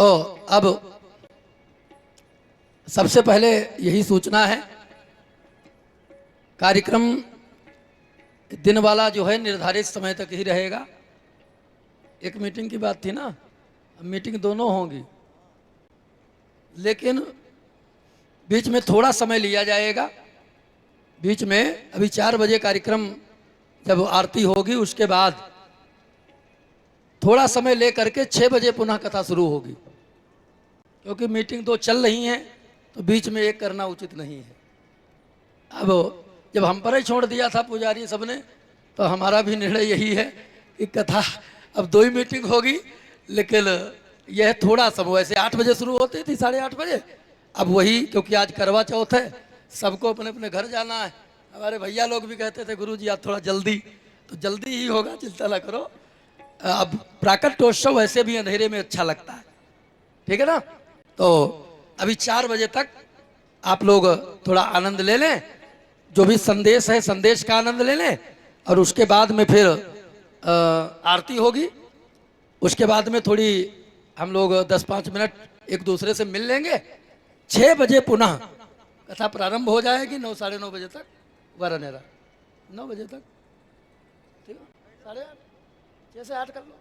तो अब सबसे पहले यही सूचना है, कार्यक्रम दिन वाला जो है निर्धारित समय तक ही रहेगा। एक मीटिंग की बात थी ना, मीटिंग दोनों होंगी, लेकिन बीच में थोड़ा समय लिया जाएगा। बीच में अभी 4 बजे कार्यक्रम जब आरती होगी, उसके बाद थोड़ा समय ले करके 6 बजे पुनः कथा शुरू होगी, क्योंकि मीटिंग 2 चल रही हैं, तो बीच में एक करना उचित नहीं है। अब जब हम पर ही छोड़ दिया था पुजारी सबने, तो हमारा भी निर्णय यही है कि कथा अब 2 ही मीटिंग होगी, लेकिन यह थोड़ा समय, वैसे 8 बजे शुरू होती थी, 8:30 बजे, अब वही, क्योंकि आज करवा चौथ है, सबको अपने अपने घर जाना है। हमारे भैया लोग भी कहते थे गुरुजी आज थोड़ा जल्दी, तो जल्दी ही होगा, चिंता ना करो। अब प्राकट्योत्सव वैसे भी अंधेरे में अच्छा लगता है, ठीक है ना। तो अभी 4 बजे तक आप लोग थोड़ा आनंद ले लें, जो भी संदेश है संदेश का आनंद ले लें, और उसके बाद में फिर आरती होगी। उसके बाद में थोड़ी हम लोग 10-5 मिनट एक दूसरे से मिल लेंगे। 6 बजे पुनः कथा प्रारंभ हो जाएगी, 9 साढ़े 9 बजे तक, वरनेरा 9 बजे तक, ठीक है, 8:30, 6 से 8 कर लो।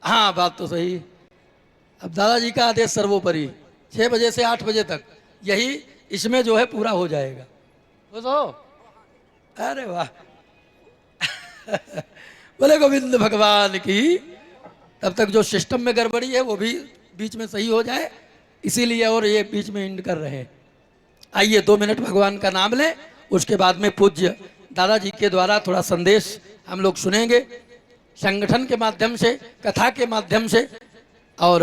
हाँ, बात तो सही। अब दादाजी का आदेश सर्वोपरि, 6 बजे से 8 बजे तक, यही इसमें जो है पूरा हो जाएगा। तो अरे वाह बोले गोविंद भगवान की। तब तक जो सिस्टम में गड़बड़ी है वो भी बीच में सही हो जाए, इसीलिए और ये बीच में एंड कर रहे हैं। आइए 2 मिनट भगवान का नाम लें, उसके बाद में पूज्य दादाजी के द्वारा थोड़ा संदेश हम लोग सुनेंगे, संगठन के माध्यम से, कथा के माध्यम से। और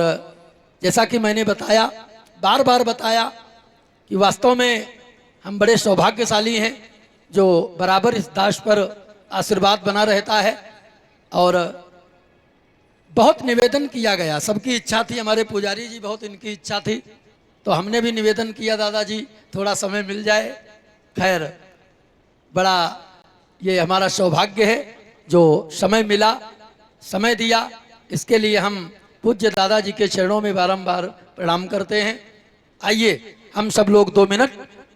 जैसा कि मैंने बताया, बार बार बताया, कि वास्तव में हम बड़े सौभाग्यशाली हैं, जो बराबर इस दास पर आशीर्वाद बना रहता है। और बहुत निवेदन किया गया, सबकी इच्छा थी, हमारे पुजारी जी बहुत इनकी इच्छा थी, तो हमने भी निवेदन किया दादाजी थोड़ा समय मिल जाए। खैर, बड़ा ये हमारा सौभाग्य है जो समय मिला, समय दिया, इसके लिए हम पूज्य दादाजी के चरणों में बारंबार प्रणाम करते हैं। आइए हम सब लोग 2 मिनट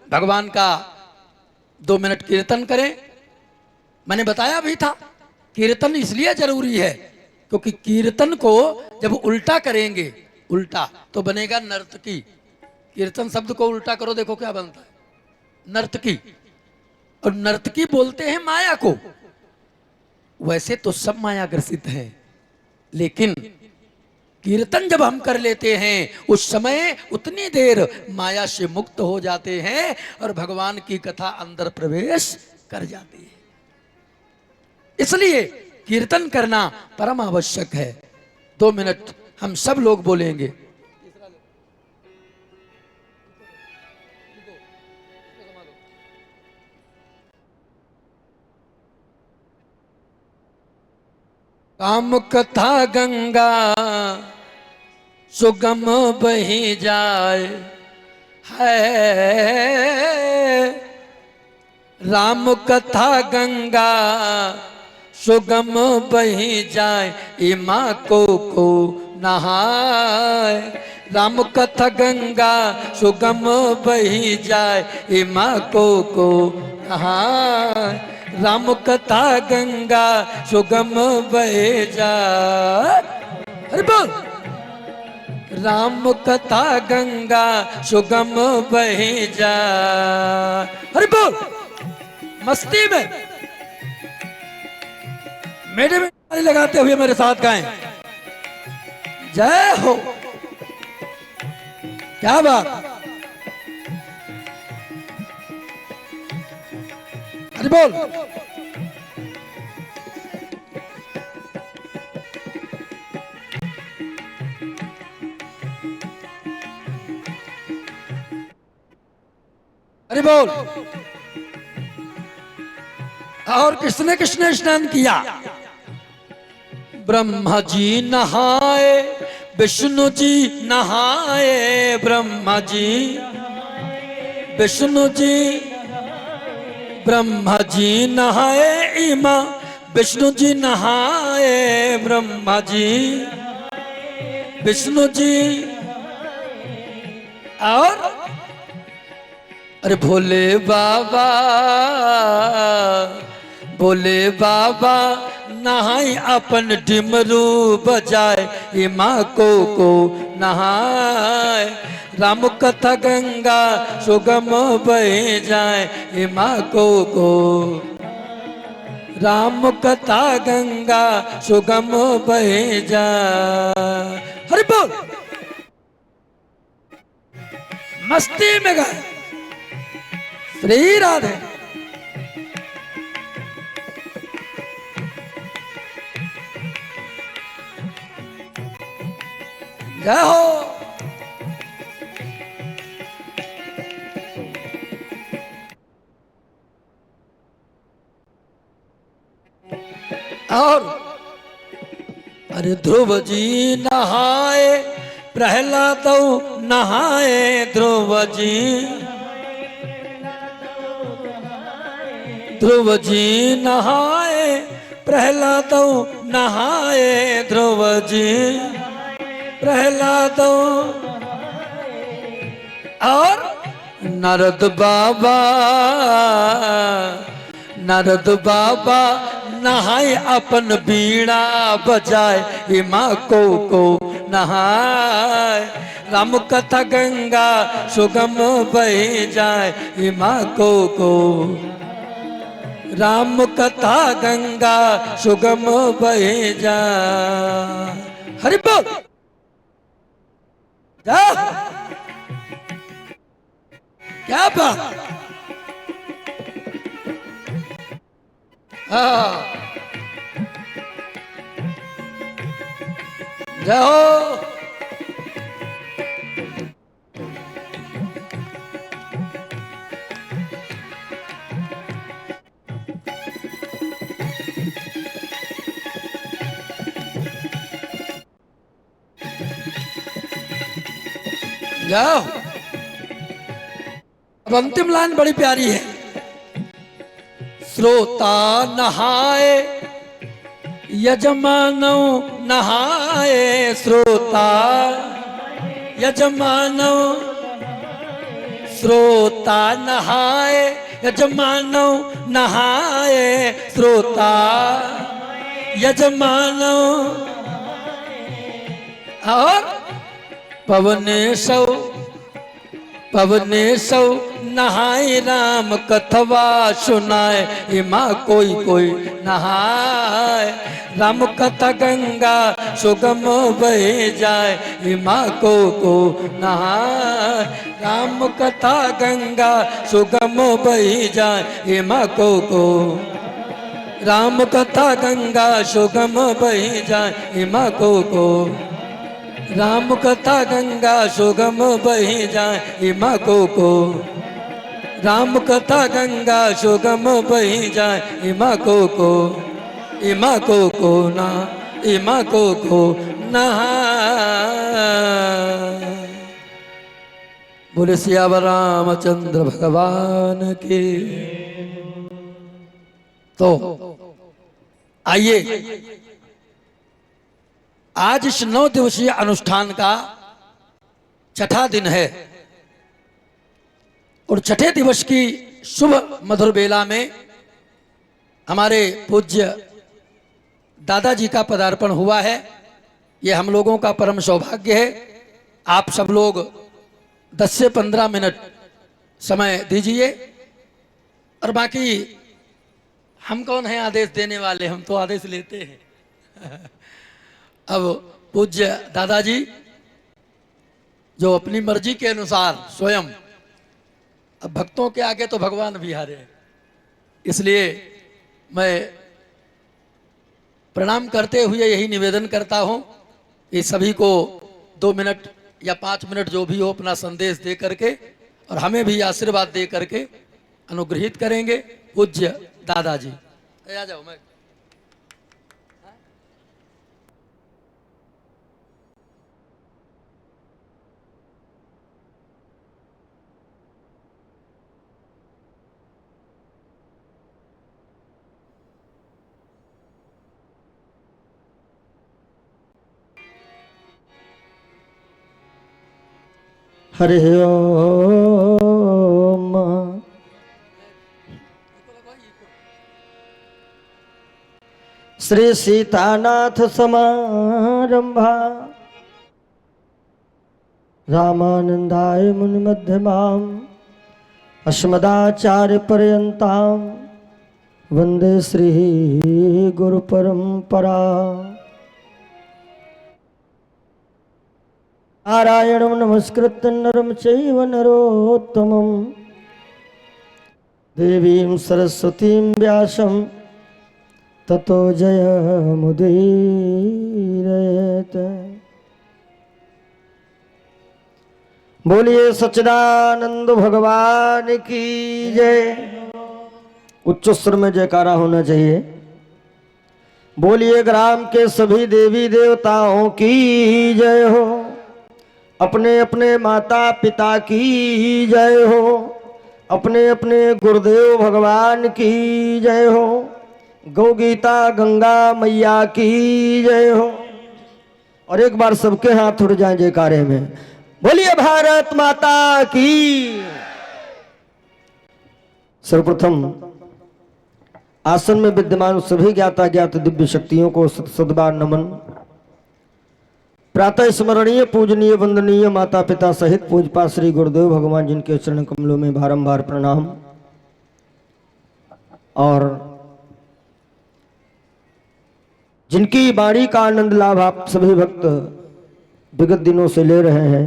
भगवान का 2 मिनट कीर्तन करें। मैंने बताया भी था, कीर्तन इसलिए जरूरी है क्योंकि कीर्तन को जब उल्टा करेंगे, उल्टा तो बनेगा नर्तकी। कीर्तन शब्द को उल्टा करो, देखो क्या बनता है, नर्तकी। और नर्तकी बोलते हैं माया को। वैसे तो सब माया ग्रसित हैं, लेकिन कीर्तन जब हम कर लेते हैं, उस समय उतनी देर माया से मुक्त हो जाते हैं और भगवान की कथा अंदर प्रवेश कर जाती है। इसलिए कीर्तन करना परम आवश्यक है। 2 मिनट हम सब लोग बोलेंगे। काम कथा गंगा सुगम बही जाए है, राम कथा गंगा सुगम बही जाए, इमा को नहाए। राम कथा गंगा सुगम बही जाए, इमा को नहाए। राम कथा गंगा सुगम बही जाए, अरे बोल। राम कथा गंगा सुगम बही जाए, अरे बोल। मस्ती में मेरे में ताली लगाते हुए मेरे साथ गाएं, जय हो। क्या बात, अरे बोल। अरे बोल। और किसने किसने स्नान किया? ब्रह्मा जी नहाए, विष्णु जी नहाए, ब्रह्मा जी विष्णु जी, ब्रह्मा जी नहाए, इमा विष्णु जी नहाए, ब्रह्मा जी। विष्णु जी और अरे भोले बाबा, भोले बाबा नहाई अपन डिमरू बजाए, ये माँ को नहाए, राम कथा गंगा सुगम बह जाए, ये माँ को राम कथा गंगा सुगम बह जाए। हरि बोल। मस्ती में गए श्री राधे। जय हो। और अरे ध्रुव जी नहाए, प्रहलाद नहाए, ध्रुव जी, ध्रुव जी नहाए, प्रहलाद नहाए, ध्रुव जी प्रहलाद, और नारद बाबा, नारद बाबा नहाए अपन बीड़ा बजाए, ये माँ को नहाए, राम कथा गंगा सुगम बह जाए, ये माँ को राम कथा गंगा सुगम बह जाए। हरि बोल। क्या बात। जय हो। जाओ। अब अंतिम लाइन बड़ी प्यारी है। श्रोता नहाए, यजमानो नहाए, श्रोता यजमानो, श्रोता नहाए, यजमानो नहाए, श्रोता यजमानो, और पवनेशौ, पवनेशौ नहाए, राम कथवा सुनाए, ये माँ कोई नहाए, राम कथा गंगा सुगम बह जाए, ये माँ को नहाए, राम कथा गंगा सुगम बह जाए, ये माँ को राम कथा गंगा सुगम बह जाए, ये माँ को राम कथा गंगा सुगम बह जाए, ये माँ को राम कथा गंगा सुगम बह जाए, ये माँ को ये माँ को ना, ये माँ को नहा। बोले सियावर रामचंद्र भगवान की। तो आइए आज इस 9 दिवसीय अनुष्ठान का छठा दिन है और छठे दिवस की शुभ मधुर बेला में हमारे पूज्य दादाजी का पदार्पण हुआ है। ये हम लोगों का परम सौभाग्य है। आप सब लोग 10 से 15 मिनट समय दीजिए और बाकी हम कौन हैं आदेश देने वाले, हम तो आदेश लेते हैं। अब पूज्य दादाजी जो अपनी मर्जी के अनुसार स्वयं, अब भक्तों के आगे तो भगवान भी हारे, इसलिए मैं प्रणाम करते हुए यही निवेदन करता हूं कि सभी को 2 मिनट या 5 मिनट जो भी हो अपना संदेश दे करके और हमें भी आशीर्वाद दे करके अनुग्रहित करेंगे। पूज्य दादाजी आ जाओ। मैं
हरि ओम। श्री सीतानाथ समारंभा रामानंदाय मुनि मध्यमाम् अस्मदाचार्य पर्यंतां वंदे श्री गुरु परंपरा। नारायणं नमस्कृत्य नरं चैव नरोत्तमं देवीं सरस्वतीं व्यासं ततो जयमुदीरयेत्। बोलिए सच्चिदानंद भगवान की जय। उच्च स्वर में जयकारा होना चाहिए। बोलिए ग्राम के सभी देवी देवताओं की जय हो। अपने अपने माता पिता की जय हो। अपने अपने गुरुदेव भगवान की जय हो। गौ गीता गंगा मैया की जय हो। और एक बार सबके हाथ उठ जाएं जयकारे में। बोलिए भारत माता की। सर्वप्रथम आसन में विद्यमान सभी ज्ञाता ज्ञात दिव्य शक्तियों को सदबार नमन। प्रातः स्मरणीय पूजनीय वंदनीय माता पिता सहित पूजपा श्री गुरुदेव भगवान जिनके चरण कमलों में बारंबार प्रणाम। और जिनकी वाणी का आनंद लाभ आप सभी भक्त विगत दिनों से ले रहे हैं।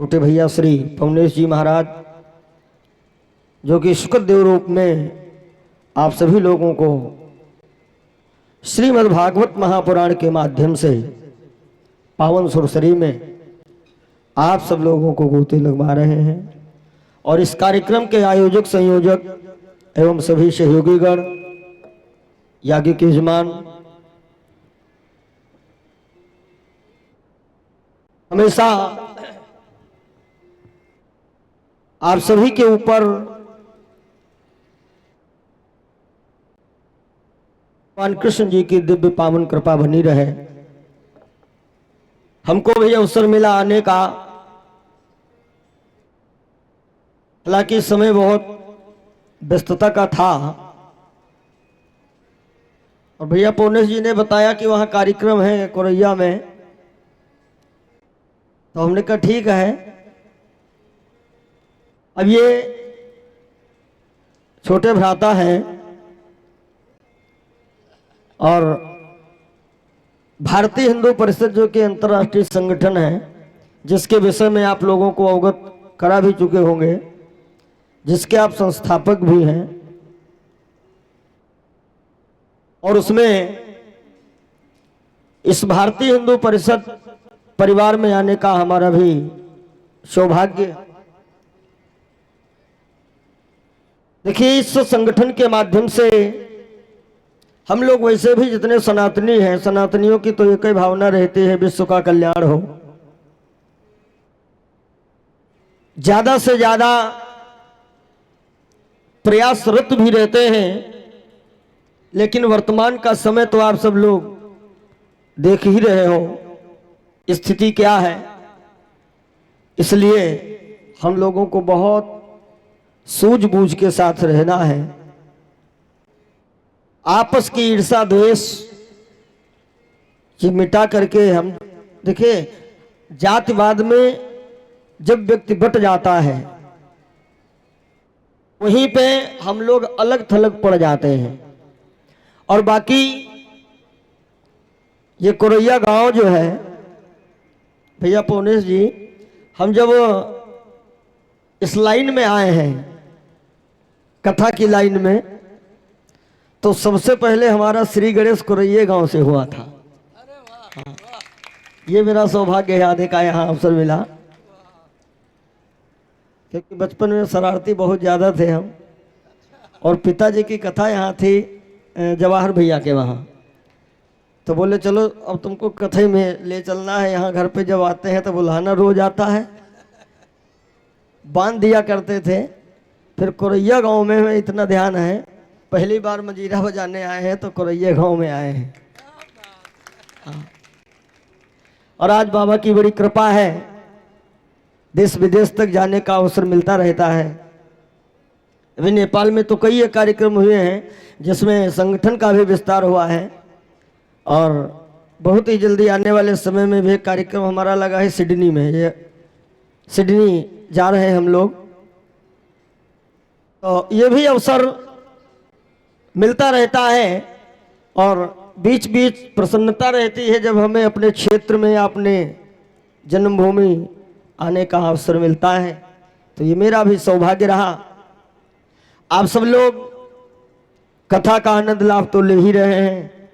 छोटे भैया श्री पवनेश जी महाराज जो कि शुक्रदेव रूप में आप सभी लोगों को श्रीमद् भागवत महापुराण के माध्यम से पावन सुरसरी में आप सब लोगों को गोते लगवा रहे हैं। और इस कार्यक्रम के आयोजक संयोजक एवं सभी सहयोगीगण याज्ञिक यजमान हमेशा आप सभी के ऊपर भगवान कृष्ण जी की दिव्य पावन कृपा बनी रहे। हमको भी अवसर मिला आने का। हालांकि समय बहुत व्यस्तता का था। और भैया पौनेश जी ने बताया कि वहां कार्यक्रम है कोरैया में। तो हमने कहा ठीक है। अब ये छोटे भ्राता हैं और भारतीय हिंदू परिषद जो कि अंतर्राष्ट्रीय संगठन है जिसके विषय में आप लोगों को अवगत करा भी चुके होंगे, जिसके आप संस्थापक भी हैं। और उसमें इस भारतीय हिंदू परिषद परिवार में आने का हमारा भी सौभाग्य। देखिए इस संगठन के माध्यम से हम लोग वैसे भी जितने सनातनी हैं, सनातनियों की तो एक ही भावना रहती है विश्व का कल्याण हो। ज्यादा से ज्यादा प्रयासरत भी रहते हैं। लेकिन वर्तमान का समय तो आप सब लोग देख ही रहे हो स्थिति क्या है। इसलिए हम लोगों को बहुत सूझबूझ के साथ रहना है। आपस की ईर्षा द्वेष ये मिटा करके हम देखिए जातिवाद में जब व्यक्ति बट जाता है वहीं पे हम लोग अलग थलग पड़ जाते हैं। और बाकी ये कोरैया गांव जो है भैया पौनेश जी, हम जब इस लाइन में आए हैं कथा की लाइन में, तो सबसे पहले हमारा श्री गणेश कोरैया गांव से हुआ था। हाँ, ये मेरा सौभाग्य है आने का यहाँ अवसर मिला। क्योंकि बचपन में शरारती बहुत ज़्यादा थे हम। और पिताजी की कथा यहाँ थी जवाहर भैया के वहाँ। तो बोले चलो अब तुमको कथे में ले चलना है। यहाँ घर पे जब आते हैं तो बुलाना रोज आता है। बांध दिया करते थे। फिर कोरैया गांव में हमें इतना ध्यान है, पहली बार मंजीरा बजाने आए हैं तो कोरैया गांव में आए हैं। हाँ। और आज बाबा की बड़ी कृपा है, देश विदेश तक जाने का अवसर मिलता रहता है। अभी नेपाल में तो कई कार्यक्रम हुए हैं जिसमें संगठन का भी विस्तार हुआ है, और बहुत ही जल्दी आने वाले समय में भी एक कार्यक्रम हमारा लगा है सिडनी में। ये सिडनी जा रहे हैं हम लोग, तो ये भी अवसर मिलता रहता है और बीच बीच प्रसन्नता रहती है जब हमें अपने क्षेत्र में या अपने जन्मभूमि आने का अवसर मिलता है। तो ये मेरा भी सौभाग्य रहा। आप सब लोग कथा का आनंद लाभ तो ले ही रहे हैं।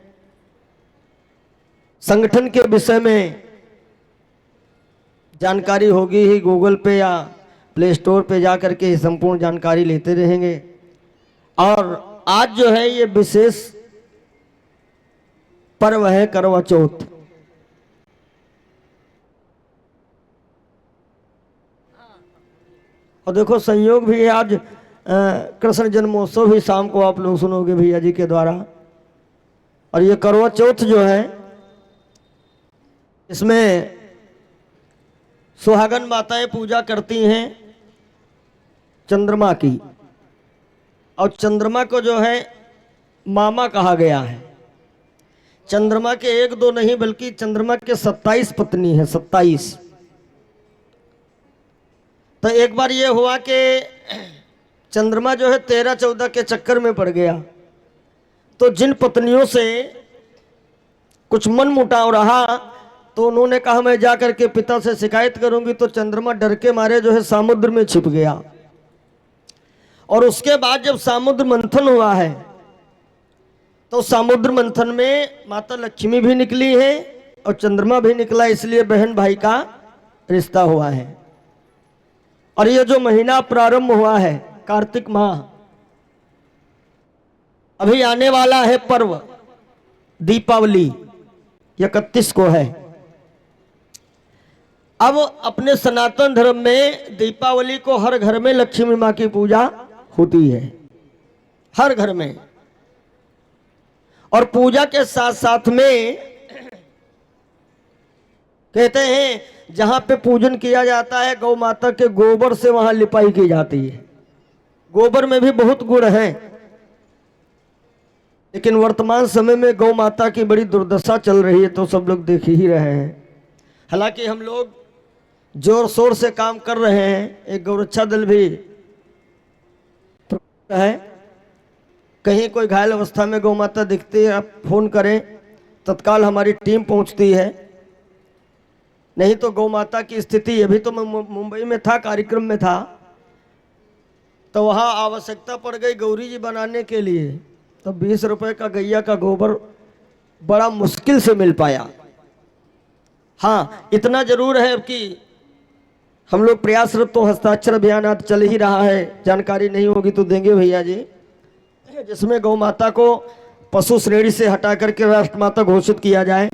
संगठन के विषय में जानकारी होगी ही, गूगल पे या प्ले स्टोर पे जा करके संपूर्ण जानकारी लेते रहेंगे। और आज जो है ये विशेष पर्व है करवा चौथ। और देखो संयोग भी है, आज कृष्ण जन्मोत्सव भी शाम को आप लोग सुनोगे भैया जी के द्वारा। और ये करवा चौथ जो है इसमें सुहागन माताएं पूजा करती हैं चंद्रमा की, और चंद्रमा को जो है मामा कहा गया है। चंद्रमा के एक दो नहीं बल्कि चंद्रमा के 27 पत्नी है, 27। तो एक बार ये हुआ कि चंद्रमा जो है 13-14 के चक्कर में पड़ गया, तो जिन पत्नियों से कुछ मन मुटाव रहा तो उन्होंने कहा मैं जा करके पिता से शिकायत करूंगी। तो चंद्रमा डर के मारे जो है समुद्र में छिप गया। और उसके बाद जब समुद्र मंथन हुआ है तो समुद्र मंथन में माता लक्ष्मी भी निकली है और चंद्रमा भी निकला, इसलिए बहन भाई का रिश्ता हुआ है। और ये जो महीना प्रारंभ हुआ है कार्तिक माह, अभी आने वाला है पर्व दीपावली, 31 को है। अब अपने सनातन धर्म में दीपावली को हर घर में लक्ष्मी माँ की पूजा होती है, हर घर में। और पूजा के साथ साथ में कहते हैं जहां पे पूजन किया जाता है गौ माता के गोबर से वहां लिपाई की जाती है। गोबर में भी बहुत गुण है, लेकिन वर्तमान समय में गौ माता की बड़ी दुर्दशा चल रही है, तो सब लोग देख ही रहे हैं। हालांकि हम लोग जोर शोर से काम कर रहे हैं, एक गौरक्षा दल भी है। कहीं कोई घायल अवस्था में गौ माता दिखती है, आप फोन करें तत्काल हमारी टीम पहुंचती है। नहीं तो गौ माता की स्थिति, अभी तो मैं मुंबई में था, कार्यक्रम में था, तो वहाँ आवश्यकता पड़ गई गौरी जी बनाने के लिए, तो 20 रुपए का गैया का गोबर बड़ा मुश्किल से मिल पाया। हाँ, इतना जरूर है कि हम लोग प्रयासरत, तो हस्ताक्षर अभियान आज चल ही रहा है, जानकारी नहीं होगी तो देंगे भैया जी, जिसमें गौ माता को पशु श्रेणी से हटा करके राष्ट्र माता घोषित किया जाए,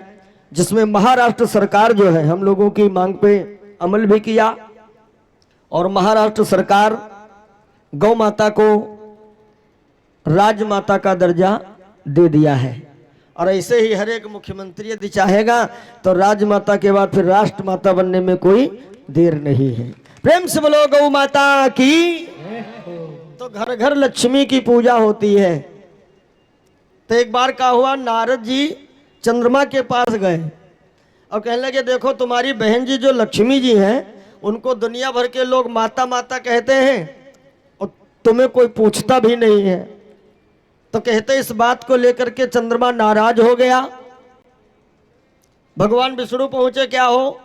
जिसमें महाराष्ट्र सरकार जो है हम लोगों की मांग पे अमल भी किया और महाराष्ट्र सरकार गौ माता को राजमाता का दर्जा दे दिया है। और ऐसे ही हर एक मुख्यमंत्री यदि चाहेगा तो राजमाता के बाद फिर राष्ट्र माता बनने में कोई देर नहीं है। प्रेम से बोलो गौ माता की। तो घर घर लक्ष्मी की पूजा होती है। तो एक बार क्या हुआ, नारद जी चंद्रमा के पास गए और कहने लगे देखो तुम्हारी बहन जी जो लक्ष्मी जी हैं उनको दुनिया भर के लोग माता माता कहते हैं और तुम्हें कोई पूछता भी नहीं है। तो कहते इस बात को लेकर के चंद्रमा नाराज हो गया। भगवान विष्णु पहुंचे, क्या हो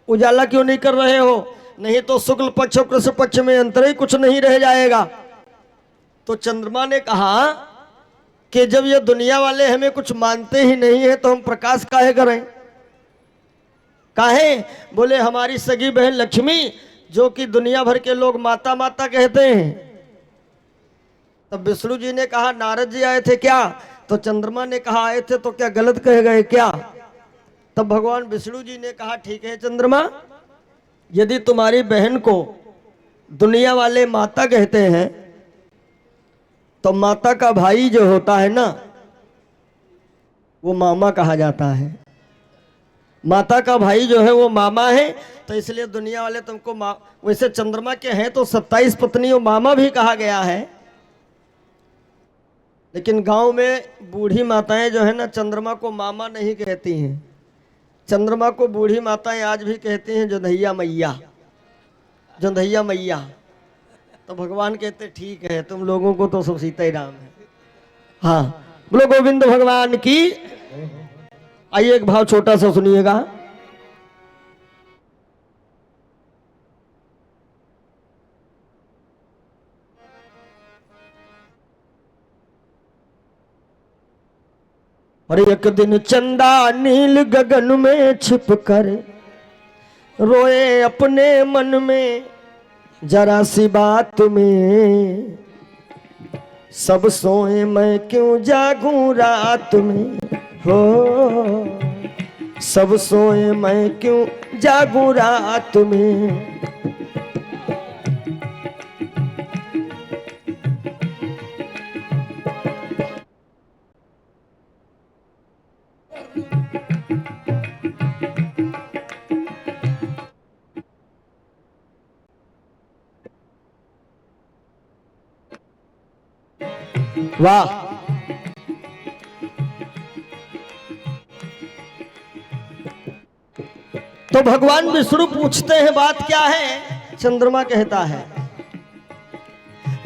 उजाला क्यों नहीं कर रहे हो, नहीं तो शुक्ल पक्ष और कृष्ण पक्ष में अंतर ही कुछ नहीं रह जाएगा। तो चंद्रमा ने कहा कि जब ये दुनिया वाले हमें कुछ मानते ही नहीं है तो हम प्रकाश काहे करें। काहे, बोले हमारी सगी बहन लक्ष्मी जो कि दुनिया भर के लोग माता माता कहते हैं। तब विष्णु जी ने कहा नारद जी आए थे क्या, तो चंद्रमा ने कहा आए थे, तो क्या गलत कह गए क्या। तब भगवान विष्णु जी ने कहा ठीक है चंद्रमा, यदि तुम्हारी बहन को दुनिया वाले माता कहते हैं तो माता का भाई जो होता है ना वो मामा कहा जाता है। माता का भाई जो है वो मामा है, तो इसलिए दुनिया वाले तुमको वैसे चंद्रमा के हैं तो 27 पत्नियों मामा भी कहा गया है, लेकिन गांव में बूढ़ी माताएं जो है ना चंद्रमा को मामा नहीं कहती हैं। चंद्रमा को बूढ़ी माताएं आज भी कहती हैं जोधैया मैया, जोधैया मैया। तो भगवान कहते ठीक है, तुम लोगों को तो सब सीता ही राम है। हाँ, बोलो गोविंद भगवान की। आइए एक भाव छोटा सा सुनिएगा। और एक दिन चंदा नील गगन में छिप कर रोए अपने मन में जरा सी बात में, सब सोए मैं क्यों जागूं रात में, हो सब सोए मैं क्यों जागूं रात में। वाह, तो भगवान विष्णु पूछते हैं बात क्या है। चंद्रमा कहता है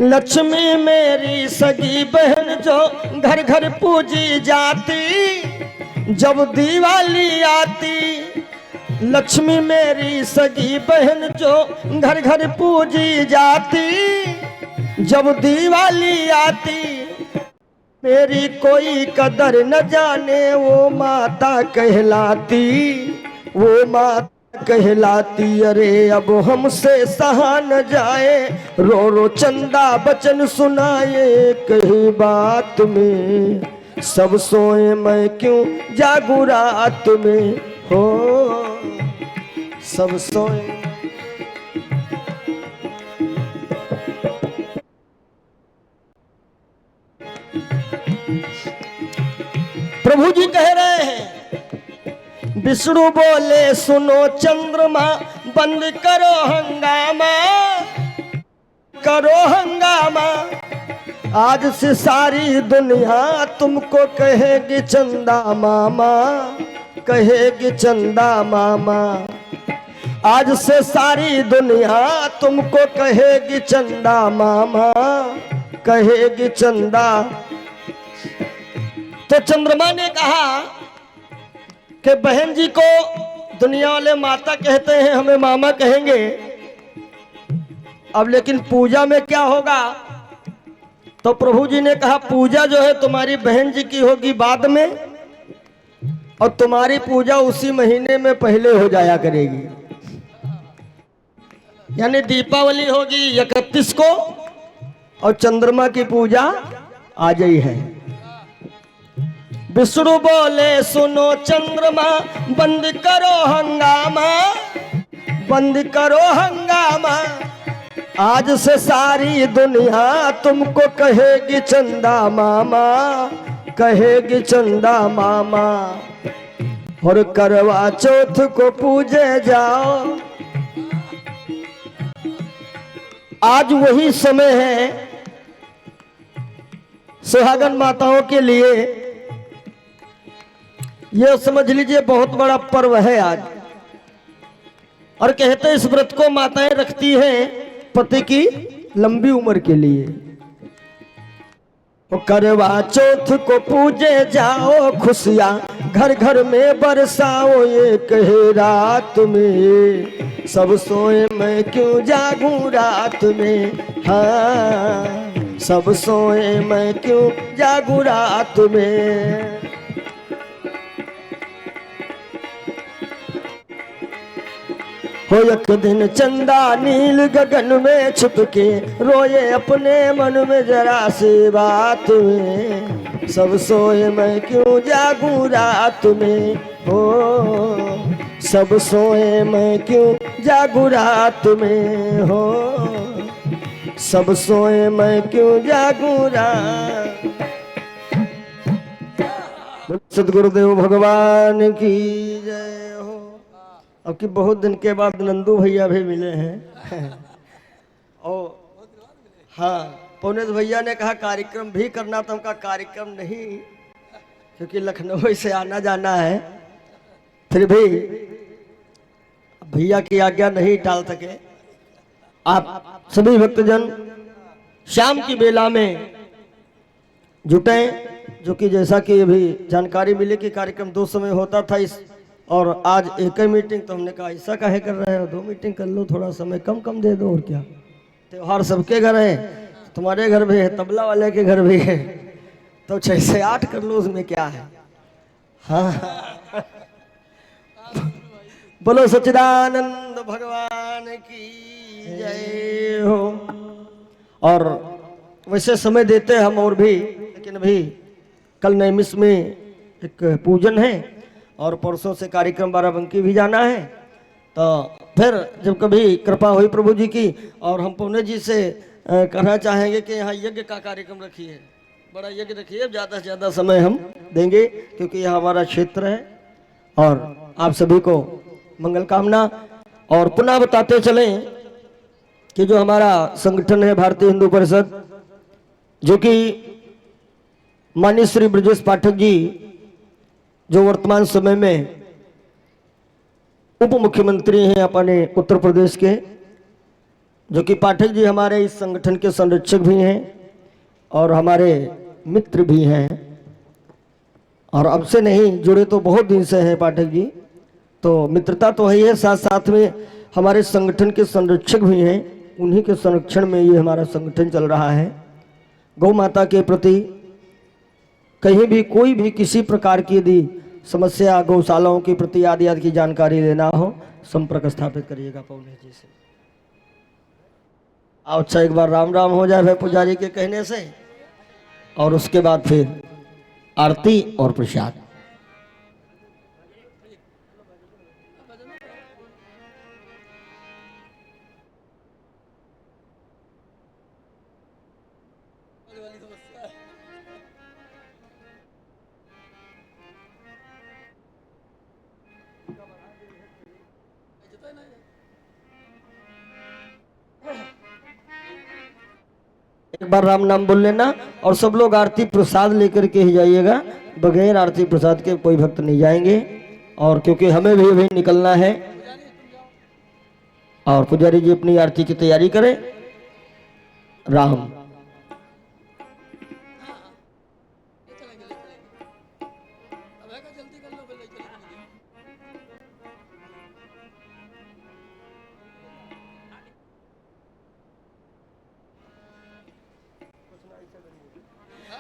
लक्ष्मी मेरी सगी बहन जो घर घर पूजी जाती, जब दिवाली आती। लक्ष्मी मेरी सगी बहन जो घर घर पूजी जाती, जब दिवाली आती। मेरी कोई कदर न जाने वो माता कहलाती, वो माता कहलाती। अरे अब हमसे सहा न जाए, रो रो चंदा बचन सुनाए। कही बात में सब सोए मैं क्यों जागूं रात में, हो सब सोए। प्रभु जी कह रहे हैं, विष्णु बोले सुनो चंद्रमा बंद करो हंगामा, करो हंगामा। आज से सारी दुनिया तुमको कहेगी चंदा मामा, कहेगी चंदा मामा। आज से सारी दुनिया तुमको कहेगी चंदा मामा, कहेगी चंदा। तो चंद्रमा ने कहा कि बहन जी को दुनिया वाले माता कहते हैं, हमें मामा कहेंगे। अब लेकिन पूजा में क्या होगा? तो प्रभु जी ने कहा पूजा जो है तुम्हारी बहन जी की होगी बाद में, और तुम्हारी पूजा उसी महीने में पहले हो जाया करेगी। यानी दीपावली होगी 31 को और चंद्रमा की पूजा आ गई है। विष्णु बोले सुनो चंद्रमा बंद करो हंगामा, बंद करो हंगामा। आज से सारी दुनिया तुमको कहेगी चंदा मामा, कहेगी चंदा मामा। और करवा चौथ को पूजे जाओ। आज वही समय है सुहागन माताओं के लिए। ये समझ लीजिए बहुत बड़ा पर्व है आज। और कहते हैं इस व्रत को माताएं रखती हैं पति की लंबी उम्र के लिए। करवा चौथ को पूजे जाओ, खुशियां घर घर में बरसाओ। ये कहे रात में सब सोए मैं क्यों जागूं रात में, हाँ सब सोए मैं क्यों जागूं रात में। हो एक दिन चंदा नील गगन में छुप के रोए अपने मन में जरा सी बात में। सब सोए मैं क्यों जागूं रात में, हो सब सोए मैं क्यों जागूं रात में, हो सब सोए मैं क्यों जागूं रात। सद्गुरुदेव भगवान की जय हो। अब कि बहुत दिन के बाद नंदू भैया भी मिले हैं और हाँ, पौनेश भैया ने कहा कार्यक्रम भी करना, तो हमका कार्यक्रम नहीं, क्योंकि लखनऊ से आना जाना है, फिर भी भैया की आज्ञा नहीं टाल सके। आप सभी भक्तजन शाम की बेला में जुटे, जो कि जैसा कि अभी जानकारी मिली कि कार्यक्रम 2 समय होता था इस, और आज एक ही मीटिंग, तो हमने कहा ऐसा काहे कर रहे हो, 2 मीटिंग कर लो, थोड़ा समय कम कम दे दो, और क्या। त्योहार सबके घर है, तुम्हारे घर भी है, तबला वाले के घर भी है, तो 6 से 8 कर लो, उसमें क्या है। हाँ बोलो सच्चिदानंद भगवान की जय हो। और वैसे समय देते हम और भी, लेकिन अभी कल नैमिष में एक पूजन है और परसों से कार्यक्रम बाराबंकी भी जाना है, तो फिर जब कभी कृपा हुई प्रभु जी की, और हम पौने जी से कहना चाहेंगे कि यहाँ यज्ञ का कार्यक्रम रखिए, बड़ा यज्ञ रखिए, ज़्यादा से ज़्यादा समय हम देंगे, क्योंकि यह हमारा क्षेत्र है। और आप सभी को मंगल कामना। और पुनः बताते चलें कि जो हमारा संगठन है भारतीय हिंदू परिषद, जो कि माननीय श्री ब्रजेश पाठक जी, जो वर्तमान समय में उप मुख्यमंत्री हैं अपने उत्तर प्रदेश के, जो कि पाठक जी हमारे इस संगठन के संरक्षक भी हैं और हमारे मित्र भी हैं, और अब से नहीं जुड़े तो बहुत दिन से हैं पाठक जी, तो मित्रता तो है ही है, साथ साथ में हमारे संगठन के संरक्षक भी हैं, उन्हीं के संरक्षण में ये हमारा संगठन चल रहा है। गौ माता के प्रति कहीं भी कोई भी किसी प्रकार की यदि समस्या गौशालाओं के प्रति आदि आदि की जानकारी लेना हो, संपर्क स्थापित करिएगा पौने जी से। अच्छा, एक बार राम राम हो जाए भाई पुजारी के कहने से, और उसके बाद फिर आरती और प्रसाद। एक बार राम नाम बोल लेना, और सब लोग आरती प्रसाद लेकर के ही जाइएगा, बगैर आरती प्रसाद के कोई भक्त नहीं जाएंगे, और क्योंकि हमें भी अभी निकलना है। और पुजारी जी अपनी आरती की तैयारी करें। राम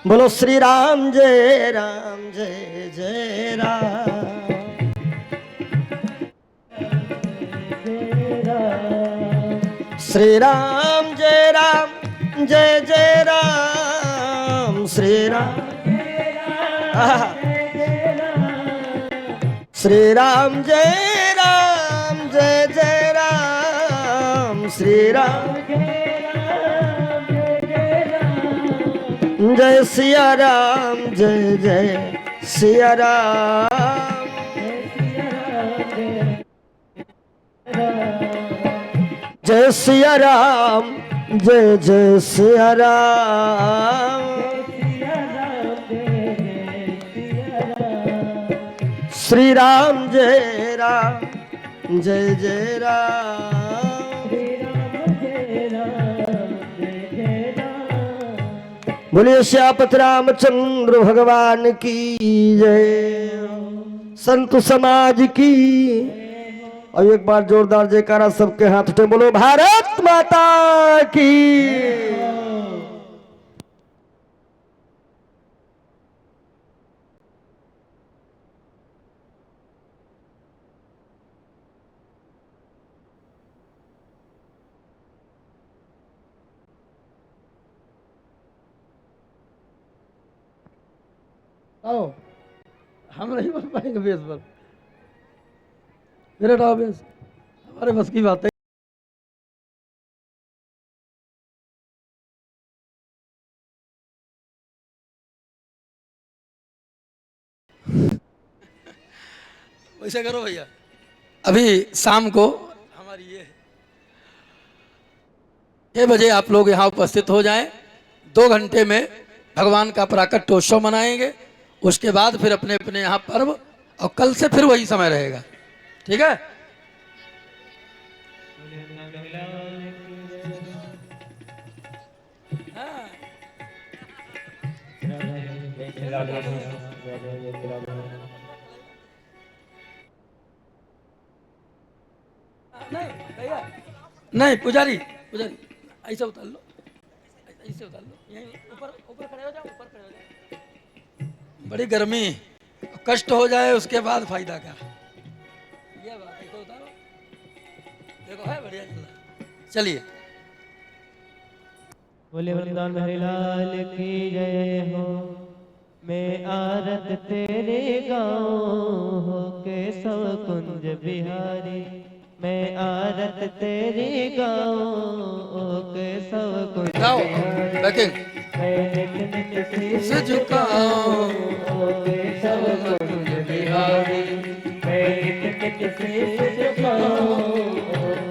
बोलो श्री राम जय जय राम, श्री राम जय जय राम, श्री राम श्री राम जय जय राम, श्री राम जय सिया राम जय सिया राम, जय सिया राम जय सिया राम, श्री राम जय जय राम। बोलिए श्यापत रामचंद्र भगवान की जय, संत समाज की। और एक बार जोरदार जयकारा सबके हाथ उठे, बोलो भारत माता की।
आओ, हम नहीं बन पाएंगे बेस पर, मेरा टाओ बेस हमारे बस की बात है। वैसे करो भैया। अभी शाम को हमारी ये 6 बजे आप लोग यहाँ उपस्थित हो जाएं। 2 घंटे में भगवान का प्राकट्योत्सव मनाएंगे। उसके बाद फिर अपने अपने यहाँ पर्व, और कल से फिर वही समय रहेगा। ठीक है। नहीं पुजारी, पुजारी ऐसे उतार लो, ऐसे उतार लो, यहीं ऊपर ऊपर खड़े हो जाओ, ऊपर खड़े हो जाओ। बड़ी गर्मी, कष्ट हो जाए उसके बाद फायदा क्या। ये बात है, उतारो, देखो है बढ़िया चल रहा। चलिए।
बोले वृंदावन बिहारी लाल की जय हो। मैं आरत तेरे गाँव हो केशव कुंज बिहारी। मैं आरत तेरे गाँव हो केशव कुंज बिहारी।
बैकिंग से झुकाओ
केशव कुंज बिहारी। मैं नित नित से झुकाओ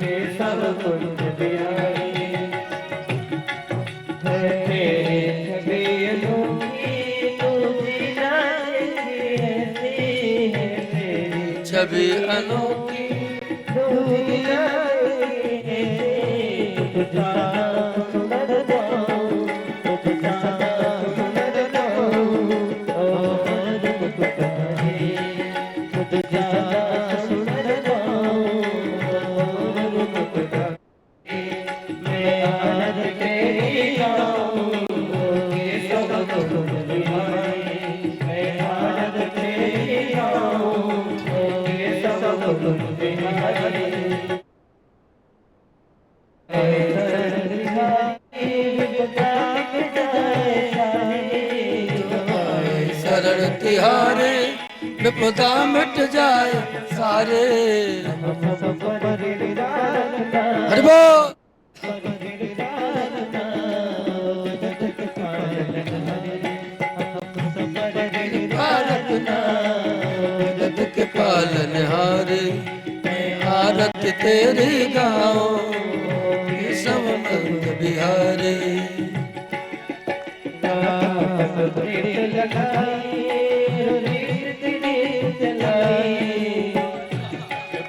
केशव कुंज बिहारी।
छवि अनोखी शरण तिहारे विपदा मिट जाए सारे। हरि बोल। जगत के पालन हारे, आरत तेरे गाँव सब मंद बिहारे।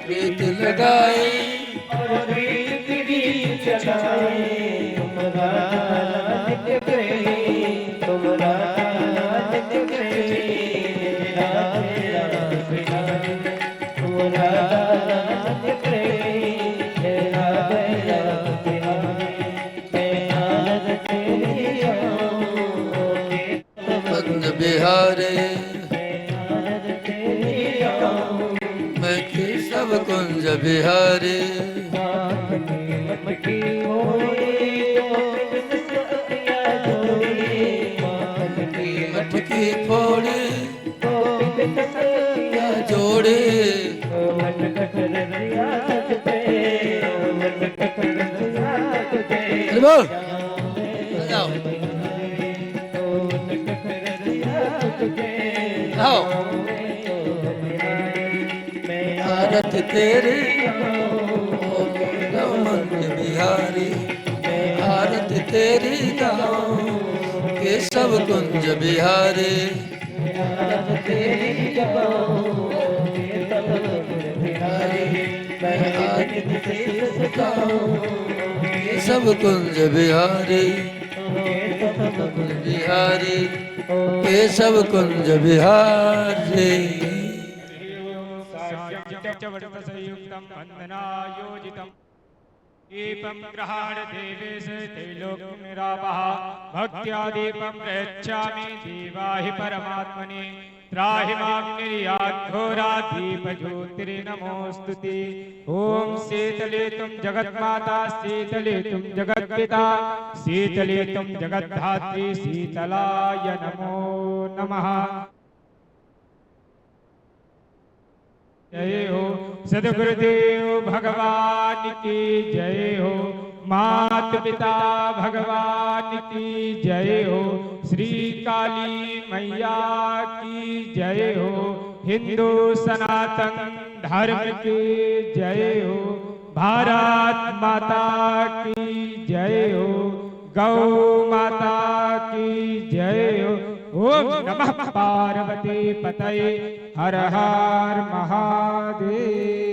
प्रीत लगाई मंद बिहारे। मैं केशव कुंज बिहारी। मटकी फोड़े जोड़े, बोल जाओ आओ। आरत तेरे मंद बिहारी। आरत तेरी गाँव केशव कुंज बिहारी। केशव कुंज बिहारी। बिहारी केशव कुंज बिहारी।
संयुक्तं वन्दनायोजितं दीपं गृहाण देवेश त्रैलोक्यमिरापः। भक्त्या दीपं प्रयच्छामि देवाहि परमात्मने। त्राहि मां निर्याघोरात् दीपज्योतिर्नमोऽस्तुते। ॐ शीतले तुं जगन्माता, शीतले तुं जगत्पिता, शीतले तुं जगद्धात्री, शीतलाय नमो नमः। जय हो सद्गुरुदेव भगवान की जय हो। मात पिता भगवान की जय हो। श्री काली मैया की जय हो। हिंदू सनातन धर्म की जय हो, भारत माता की जय हो, गौ माता की जय हो। ओम नमः पार्वती पतये, हर हर महादेव।